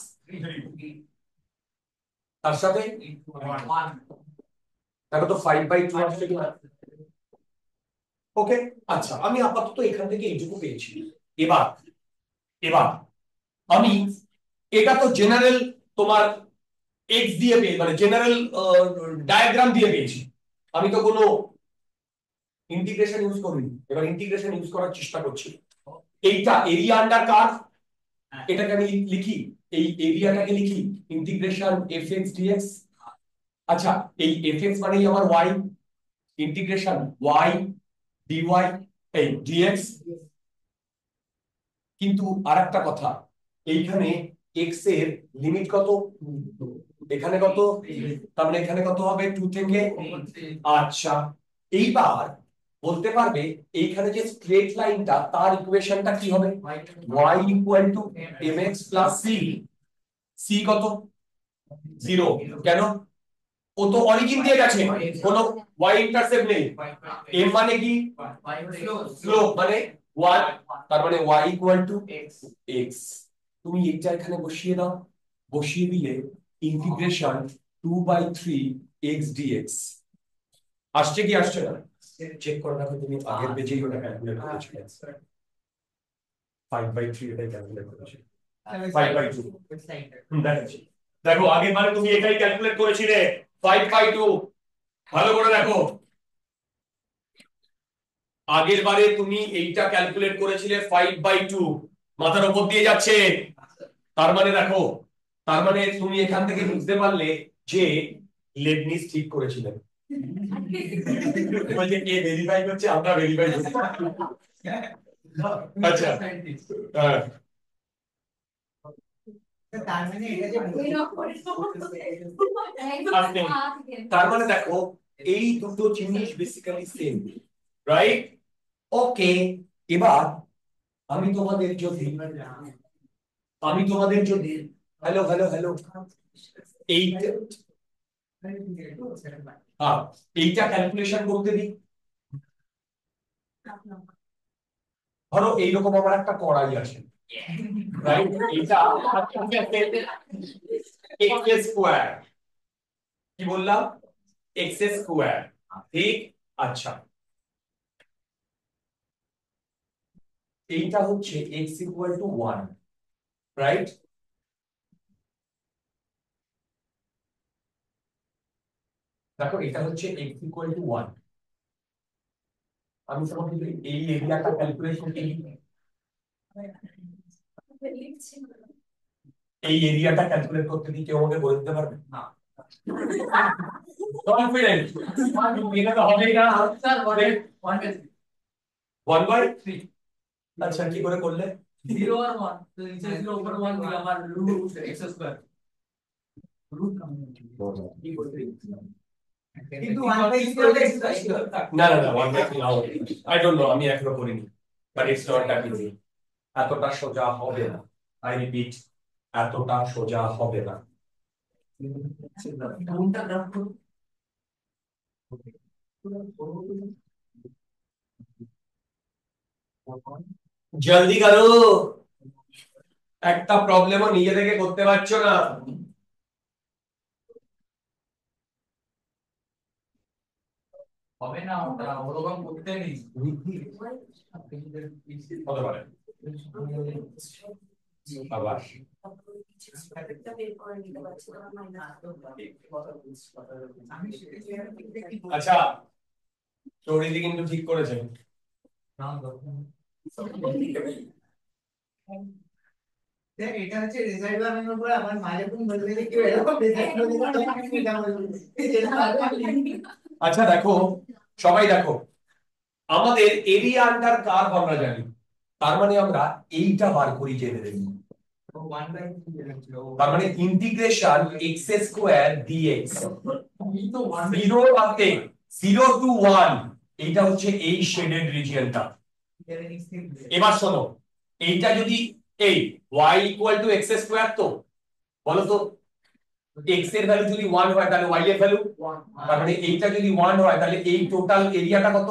তার সাথে দেখো তো 5/2 আসছে কিনা। ওকে, আচ্ছা আমি আপাতত এখান থেকে এইটুকু পেয়েছি। এবার এবার আমি এটা তো জেনারেল তোমার এক্স দিয়ে পেয়ে, মানে জেনারেল ডায়াগ্রাম দিয়ে পেয়েছি, আমি তো কোনো ইন্টিগ্রেশন ইউজ করুন। এবার ইন্টিগ্রেশন ইউজ করার চেষ্টা করছি। এইটা এরিয়া আন্ডার কার্ভ, এটাকে আমি লিখি, এই এরিয়াটাকে লিখি ইন্টিগ্রেশন fx dx। আচ্ছা, এই fx মানেই আমার y, ইন্টিগ্রেশন y dy এই dx। কিন্তু আরেকটা কথা, এইখানে x এর লিমিট কত, এখানে কত, তার মানে এখানে কত হবে 2 থেকে। আচ্ছা, এইবার বলতে পারবে এইখানে যে স্ট্রেট লাইনটা তার ইকুয়েশনটা কি হবে, y equal to mx plus c। c কত, 0। কেন, ও তো অরিজিন দিয়ে গেছে, কোনো y ইন্টারসেপ্ট নেই। m মানে কি, স্লোপ মানে 1, তার মানে y ইকুয়াল টু x। তুমি এটা এখানে বসিয়ে দাও, বসিয়ে দিলে ইন্টিগ্রেশন 2/3 x dx আসছে কি আসছে না, চেক করে দেখো তুমি আগের পেজেই ওটা ক্যালকুলেট করেছিলে। 5/3 এটাই ক্যালকুলেট করেছিলে, 5/2 দেখাচ্ছি। দেখো আগের বারে তুমি এটাই ক্যালকুলেট করেছিলে 5/2। ভালো করে দেখো, আগের বারে তুমি এইটা ক্যালকুলেট করেছিলে 5/2, মাথার উপর দিয়ে যাচ্ছে। তার মানে দেখো, তার মানে তুমি এখান থেকে বুঝতে পারলে যে লেবনিজ ঠিক করেছিলেন। বলছে কে ভেরিফাই করছে, আমরা ভেরিফাই করছি। আচ্ছা, হ্যাঁ তার মানে এটা যে তার মানে দেখো এই দুটো জিনিস বেসিক্যালি সেম, রাইট? ওকে, এবার আমি তোমাদের যদি হ্যালো হ্যালো হ্যালো এইটা ক্যালকুলেশন করতে দিই। ধরো এইরকম আমার একটা কড়াই আছে, রাইট? এটা x স্কয়ার, কি বললাম, x স্কয়ার, ঠিক? আচ্ছা, এইটা হচ্ছে x ইকুয়াল টু 1, রাইট? দেখো এটা হচ্ছে x ইকুয়াল টু 1। আমি তোমাকে যদি এই এরিয়াটা ক্যালকুলেট করতে দিই, এই এরিয়াটা ক্যালকুলেট করতে দিই, কেউ আমাকে বলে দিতে পারবে? না, কনফিডেন্ট এটা তো হবেই না স্যার 1/3। আচ্ছা, কি করে করলে? 0 আর 1 তো নিচে 0 উপর 1 দিলাম আর রুট x স্কয়ার। কি করতে কিন্তু 1/3 না না না 1/3 নাও, আই ডোন্ট নো, আমি এখনো করিনি, but it's not that easy. এতটা সোজা হবে না, আই রিপিট, এতটা সোজা হবে না। কোনটা গ্রাফ করব? জলদি করো, একটা প্রবলেমও নিজে থেকে করতে পারছো না। হবে না, ওটা ওরকম করতে নেই। হতে পারে আবার। আচ্ছা, চৌরিদি কিন্তু ঠিক করেছে। এটা হচ্ছে রেজাল্ট বানানোর পর আমার মা যখন বলবে যে কি এরকম রেজাল্ট আচ্ছা দেখো, সবাই দেখো, আমাদের এরিয়া আন্ডার কার্ভ আমরা জানি, তার মানে আমরা এইটা বার করি জেনে নেব। তার মানে integration x square dx 0 to 1, এইটা হচ্ছে এই শেডেড রিজিয়নটা। এবার শোনো, এইটা যদি এই y equal to x square, তো বলো তো x এর ভ্যালু যদি 1 হয় তাহলে y এর ভ্যালু, তার মানে এইটা যদি 1 হয় তাহলে এই টোটাল এরিয়াটা কত,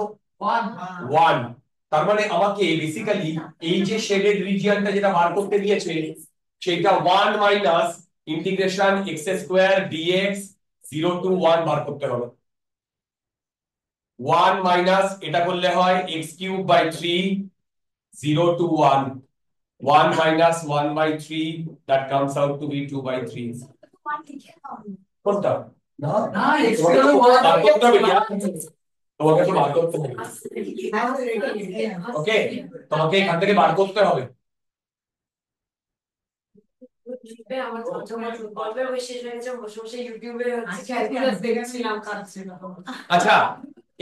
1। তার মানে আমাকে বেসিক্যালি এই যে শেডেড রিজিয়নটা যেটা বার করতে দিয়েছে সেটা 1 minus integration x square dx 0 to 1 বার করতে হবে। 1 মাইনাস এটা করলে হয় x cube by 3 0 to 1, 1 minus 1/3, that comes out to be 2/3. কোনটা? না না x এর 1 তোমাকে তো বার করতে হবে। হ্যাঁ স্যার এটাই ওকে, তোমাকে এখান থেকে বার করতে হবে। আমার গল্পের বই শেষ হয়ে গেছে, বসে বসে ইউটিউবে হচ্ছে ক্যালকুলাস দেখছিলাম, কাটছিলাম। আচ্ছা,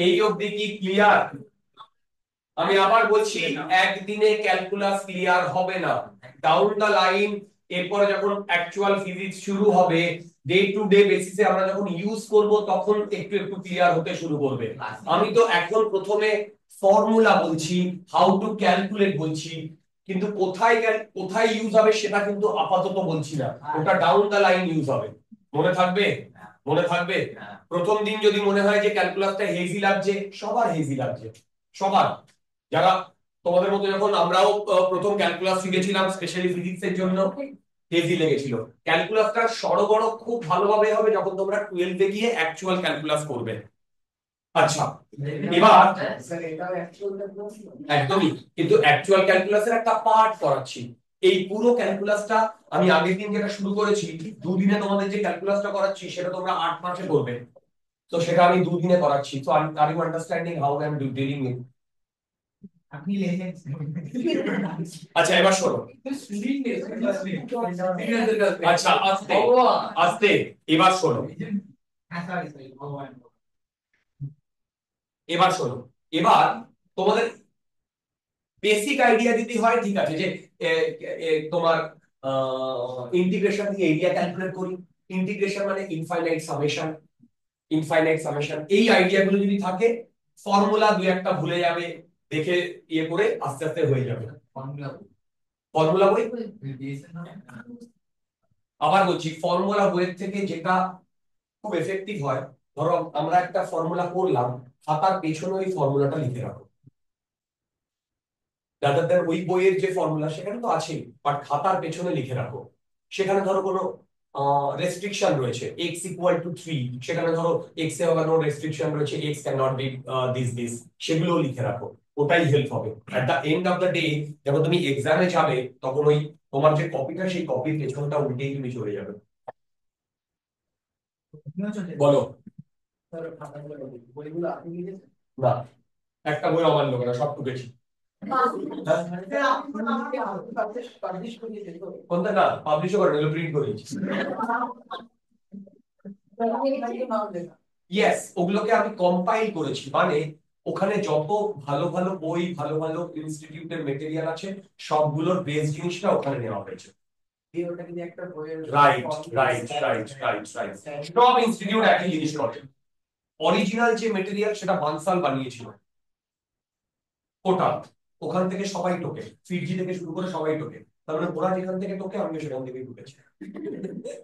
এই অবধি কি ক্লিয়ার? আমি আবার বলছি, একদিনে ক্যালকুলাস ক্লিয়ার হবে না। ডাউন দা লাইন, এরপরে যখন অ্যাকচুয়াল ফিজিক্স শুরু হবে, ডে টু ডে বেসিসে আমরা যখন ইউজ করব, তখন একটু একটু ক্লিয়ার হতে শুরু করবে। আমি তো এখন প্রথমে ফর্মুলা বলছি, হাউ টু ক্যালকুলেট বলছি, কিন্তু কোথায় ইউজ হবে সেটা কিন্তু আপাতত বলছি না, ওটা ডাউন দা লাইন ইউজ হবে। মনে থাকবে? মনে থাকবে? প্রথম দিন যদি মনে হয় যে ক্যালকুলাসটা হেভি লাগছে, সবার হেভি লাগছে, সবার। যারা তোমাদের মতো যখন আমরাও প্রথম ক্যালকুলাস শিখেছিলাম স্পেশালি ফিজিক্স এর জন্য, হেভি লেগেছিল। ক্যালকুলাসটা সড়গড় খুব ভালোভাবে হবে যখন তোমরা 12 এ গিয়ে অ্যাকচুয়াল ক্যালকুলাস করবে। আচ্ছা, এবার স্যার এটাও অ্যাকচুয়াল ক্যালকুলাস একদমই, কিন্তু অ্যাকচুয়াল ক্যালকুলাসের একটা পার্ট করাচ্ছি। এই পুরো ক্যালকুলাসটা আমি আগের দিন যেটা শুরু করেছি, দুদিনে তোমাদের যে ক্যালকুলাসটা করাচ্ছি সেটা তোমরা 8 মাসে করবে, তো সেটা আমি দুদিনে করাচ্ছি। তো are you understanding how I am dealing it? আপনি লেখেন আচ্ছা, এবার শোনো। আচ্ছা, আস্তে আস্তে, এবার শোনো। হ্যাঁ সরি সরি ভগবান এবার শোনো, এবার তোমাদের বেসিক আইডিয়া দিতে হয়, ঠিক আছে, যে তোমার ইন্টিগ্রেশন থেকে এরিয়া ক্যালকুলেট করি। ইন্টিগ্রেশন মানে ইনফাইনাইট সামেশন, ইনফাইনাইট সামেশন, এই আইডিয়া গুলো যদি থাকে, ফর্মুলা দুই একটা ভুলে যাবে, দেখে ইয়ে করে আস্তে আস্তে হয়ে যাবে। ফর্মুলা বই, আবার বলছি, ফর্মুলা বইয়ের থেকে যেটা খুব এফেক্টিভ হয়, ধরো আমরা একটা ফর্মুলা করলাম, খাতার পেছনে ওই ফর্মুলাটা লিখে রাখো। রাদার দ্যান ওই বইয়ের যে ফর্মুলা সেখানে তো আছেই, বাট খাতার পেছনে লিখে রাখো। সেখানে ধরো কোনো রেস্ট্রিকশন রয়েছে, x ইকুয়াল টু 3, সেখানে ধরো x এ কোনো রেস্ট্রিকশন রয়েছে, x can not be this, সেগুলো লিখে রাখো। ওটাই হেল্প হবে। At the end of the day যখন তুমি এক্সামে যাবে, তখন ওই তোমার যে কপিটা, সেই কপির পেছনটা উল্টেই তুমি চলে যাবে। বলো। বইগুলো আপনি লিখেছেন? না, একটা বই অমান্য করা, সব টুকেছি। স্যার আপনি আমাকে পাবলিশ করিয়েছেন তো? কোনটা? না, পাবলিশও করে নিল, প্রিন্ট করেছি। ইয়েস, ওগুলোকে আমি কম্পাইল করেছি, মানে ওখানে যত ভালো ভালো বই, ভালো ভালো ইনস্টিটিউটের মেটেরিয়াল আছে, সবগুলোর বেস জিনিসটা ওখানে নেওয়া হয়েছে। দিয়ে ওটা কিন্তু একটা বইয়ের right right right right right, সব ইনস্টিটিউট একই জিনিস করে। অরিজিনাল যে মেটেরিয়াল সেটা বানসাল বানিয়েছিল, ওটা ওখান থেকে সবাই টোকে, ফিজি থেকে শুরু করে সবাই টোকে। তার মানে ওরা যেখান থেকে টোকে, আমিও সেখান থেকে ঢুকেছি।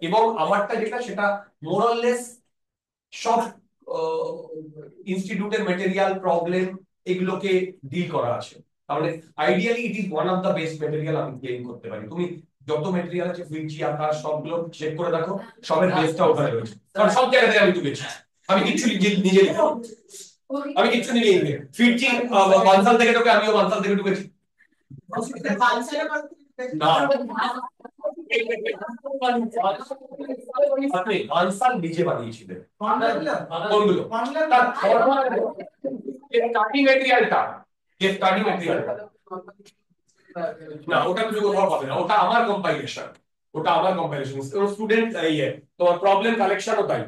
এবং আমারটা যেটা, সেটা মোরাললেস সব ইনস্টিটিউটের মেটেরিয়াল, প্রবলেম, এগুলোকে ডিল করা আছে। তাহলে ideally it is one of the best material আমি ক্লেম করতে পারি। তুমি যত মেটেরিয়াল আছে, ফিজি, আকাশ, সবগুলো চেক করে দেখো, সবের বেস্টটা ওখানে রয়েছে। কারণ সব জায়গা থেকে আমি ঢুকেছি, আমি কিছু নিজে লিখি, আমি কিছু নিয়ে লিখি। ফিজি বানসাল থেকে ঢুকে, আমিও বানসাল থেকে ঢুকেছি। না, আপনি বানসাল নিজে বানিয়েছিলেন। কোনগুলো? স্টার্টিং মেটেরিয়ালটা, যে স্টার্টিং মেটেরিয়ালটা, না ওটা তুমি কোথাও পাবে না, ওটা আমার কম্পাইলেশন, ওটা আমার কম্পাইলেশন। স্টুডেন্ট ইয়ে তোমার প্রবলেম কালেকশনও তাই,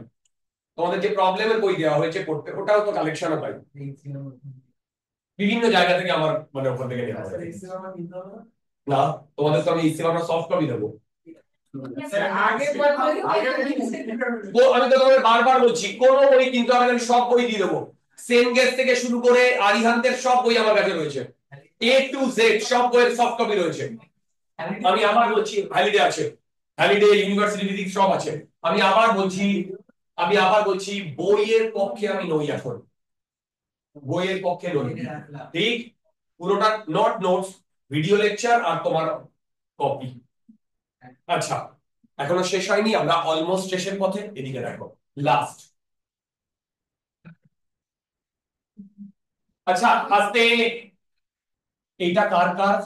তোমাদের যে প্রবলেমের বই দেওয়া হয়েছে পড়তে, ওটাও তো কালেকশনও তাই, বিভিন্ন জায়গা থেকে আমার মানে ওখান থেকে নেওয়া হয়েছে। না, তোমাদের তো আমি ইসলামটা সফট কপি দেবো। আমি তো তোমাদের বারবার বলছি, কোন বই কিন্তু আমি সব বই দিয়ে দেবো। সেনগেস থেকে শুরু করে আরিহান্তের সব বই আমার কাছে রয়েছে, A to Z সব বইয়ের সফট কপি রয়েছে। আমি আবার বলছি, হ্যালিডে আছে, হ্যালিডে, ইউনিভার্সিটি ফিজিক্স সব আছে। আমি আবার বলছি বইয়ের পক্ষে আমি নই এখন, বইয়ের পক্ষে নই। ঠিক, পুরোটা নট নোটস, ভিডিও লেকচার আর তোমার কপি। আচ্ছা, এখনো শেষ হয়নি, আমরা অলমোস্ট শেষের পথে। এদিকে দেখো, লাস্ট। আচ্ছা, আস্তে, এইটা কার কাজ?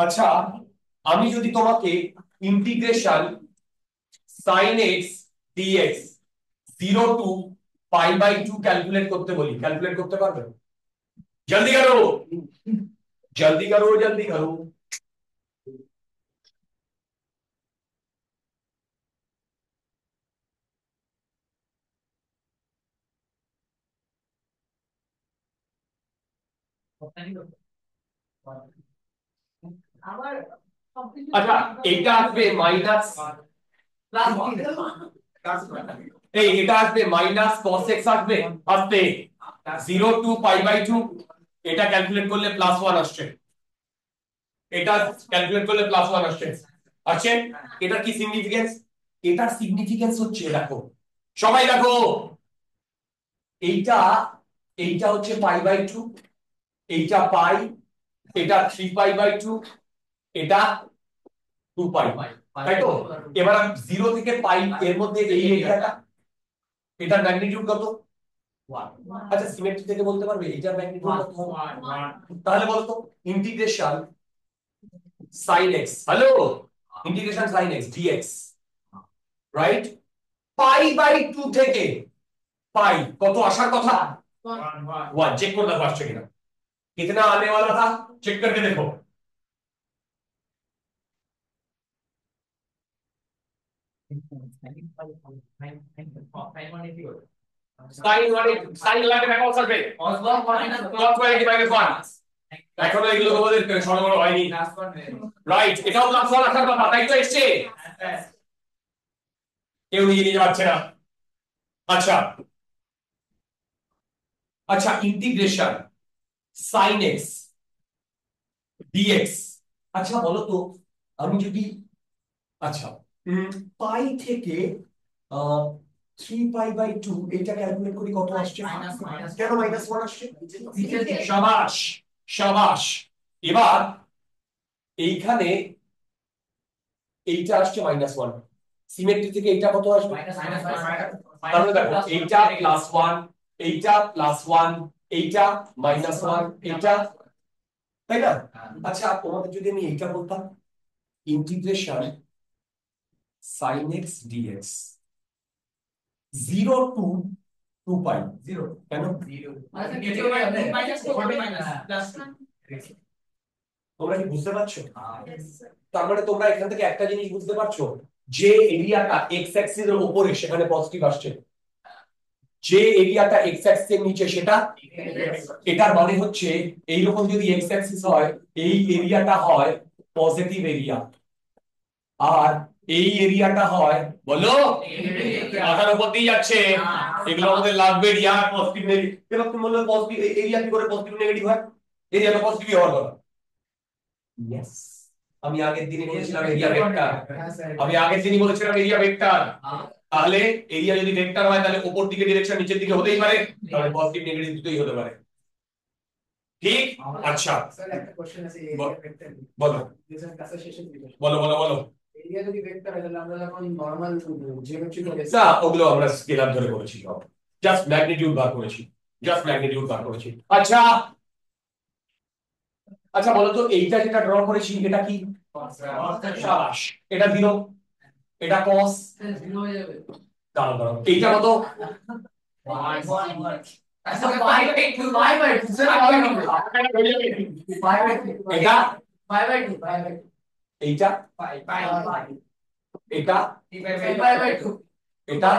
আচ্ছা, আমি যদি তোমাকে integration sin x dx 0 to pi by 2 calculate করতে বলি, ক্যালকুলেট করতে পারবে? জলদি করো, জলদি করো, জলদি করো। আমার আচ্ছা এটা আসবে মাইনাস, এই এটা আসবে মাইনাস cos x আসবে, আসবে 0 টু পাই বাই 2, এটা ক্যালকুলেট করলে প্লাস 1 আসছে, এটা ক্যালকুলেট করলে প্লাস 1 আসছে। আছে এটা কি সিগনিফিকেন্স? এটার সিগনিফিকেন্স হচ্ছে দেখো, সবাই দেখো, এইটা এইটা হচ্ছে পাই বাই 2, এইটা পাই, এটা 3 পাই বাই 2, এটা 2 পাই, তাই তো? এবার 0 থেকে পাই এর মধ্যে এই এরিয়াটা, এটার ম্যাগনিটিউড কত? আচ্ছা সিমেট্রি থেকে বলতে পারবে এটার ম্যাগনিটিউড কত হবে? তাহলে বলো তো, integration sin x, hello, integration sin x dx, right? Pi by 2 থেকে পাই কত আসার কথা? 1। চেক করে দেখো আসছে কিনা, कितना आने वाला था, चेक करके देखो। সাইন লাগে না কত আসবে? cos স্কয়ার কি মাইনাস 1, এখনো এগুলো তোমাদের সরবরাহ হয়নি, রাইট? এটাও প্লাস 1 আসার কথা, তাই তো এসছে, কেউ নিয়ে নিতে পারছে না। আচ্ছা আচ্ছা ইন্টিগ্রেশন sin x dx, আচ্ছা বলো তো, আমি যদি আচ্ছা পাই থেকে 3 পাই বাই 2 এটা ক্যালকুলেট করি কত আসছে? কেন মাইনাস 1 আসছে? শাবাশ শাবাশ। এবার এইখানে এইটা আসছে মাইনাস 1, সিমেট্রি থেকে এইটা কত আসবে? তাহলে দেখো এইটা প্লাস 1, এইটা প্লাস 1, এইটা মাইনাস 1, এইটা, তাই না? আচ্ছা তোমাদের যদি আমি এইটা বলতাম integration sin x dx 0 to 2 পাই, 0 কেন? তোমরা কি বুঝতে পারছো? তার মানে তোমরা এখান থেকে একটা জিনিস বুঝতে পারছো, যে এরিয়াটা x অ্যাক্সিস এর উপরে সেখানে পজিটিভ আসছে, যে এরিয়াটা x অ্যাক্সিস এর নিচে সেটা, এটার মানে হচ্ছে এইরকম যদি x অ্যাক্সিস হয় এই এরিয়াটা হয় পজিটিভ এরিয়া, আর এই এরিয়াটা হয় বলো মাথার উপর দিয়ে যাচ্ছে, এগুলো আমাদের লাগবে এরিয়া পজিটিভ নেগেটিভ। এবার তুমি বললে পজিটিভ এরিয়া কি করে পজিটিভ নেগেটিভ হয়? এরিয়া তো পজিটিভ হওয়ার কথা। ইয়েস, আমি আগের দিনই বলেছিলাম এরিয়া ভেক্টর, আমি আগের দিনই বলেছিলাম এরিয়া ভেক্টর। তাহলে এরিয়া যদি ভেক্টর হয় তাহলে উপর দিকে ডিরেকশন নিচের দিকে হতেই পারে, তাহলে পজিটিভ নেগেটিভ দুটোই হতে পারে, ঠিক? আচ্ছা স্যার একটা কোশ্চেন আছে এই বলো। ভেক্টর বলো রিজন কাছে শেষে দিবে বলো বলো বলো। এরিয়া যদি ভেক্টর হয় তাহলে আমরা যখন নরমাল জিওমেট্রি করে না ওগুলো আমরা স্কেলার ধরে করেছি, জাস্ট ম্যাগনিটিউড বার করেছি, জাস্ট ম্যাগনিটিউড বার করেছি। আচ্ছা আচ্ছা বলো তো এইটা যেটা ড্র করেছি এটা কি? শাবাশ, এটা 0, এটা cos, দাঁড়াও দাঁড়াও এইটা কত? এটা এইটা এটা এটা,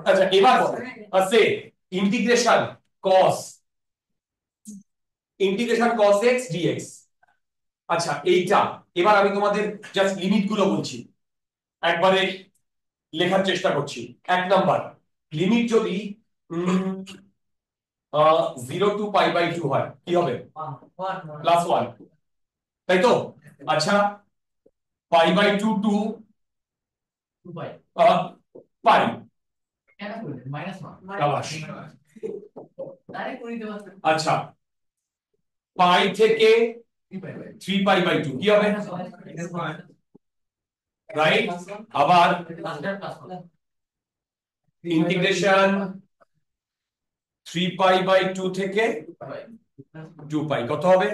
আচ্ছা এবার আছে ইন্টিগ্রেশন cos x dx। আচ্ছা এইটা এবার আমি তোমাদের জাস্ট লিমিট গুলো বলছি, একবারে লেখার চেষ্টা করছি। 1 নাম্বার লিমিট যদি 0 টু পাই বাই 2 হয় কি হবে? প্লাস 1, তাই তো? আচ্ছা পাই বাই 2 টু পাই, শাবাশ। আচ্ছা পাই থেকে 3 পাই বাই 2 কি হবে? রাইট। আবার ইন্টিগ্রেশন 3 পাই বাই 2 থেকে 2 পাই কত হবে?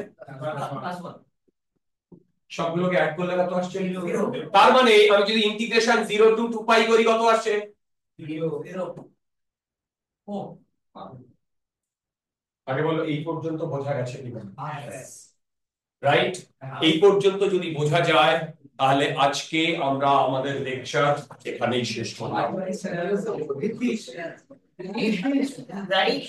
সবগুলোকে অ্যাড করলে কত আসছে? তার মানে আমি যদি ইন্টিগ্রেশন 0 to 2 পাই করি কত আসছে? 0 ও আগে বলো এই পর্যন্ত বোঝা গেছে কিনা? রাইট, এই পর্যন্ত যদি বোঝা যায় তাহলে আজকে আমরা আমাদের লেকচার এখানেই শেষ করলাম। Right?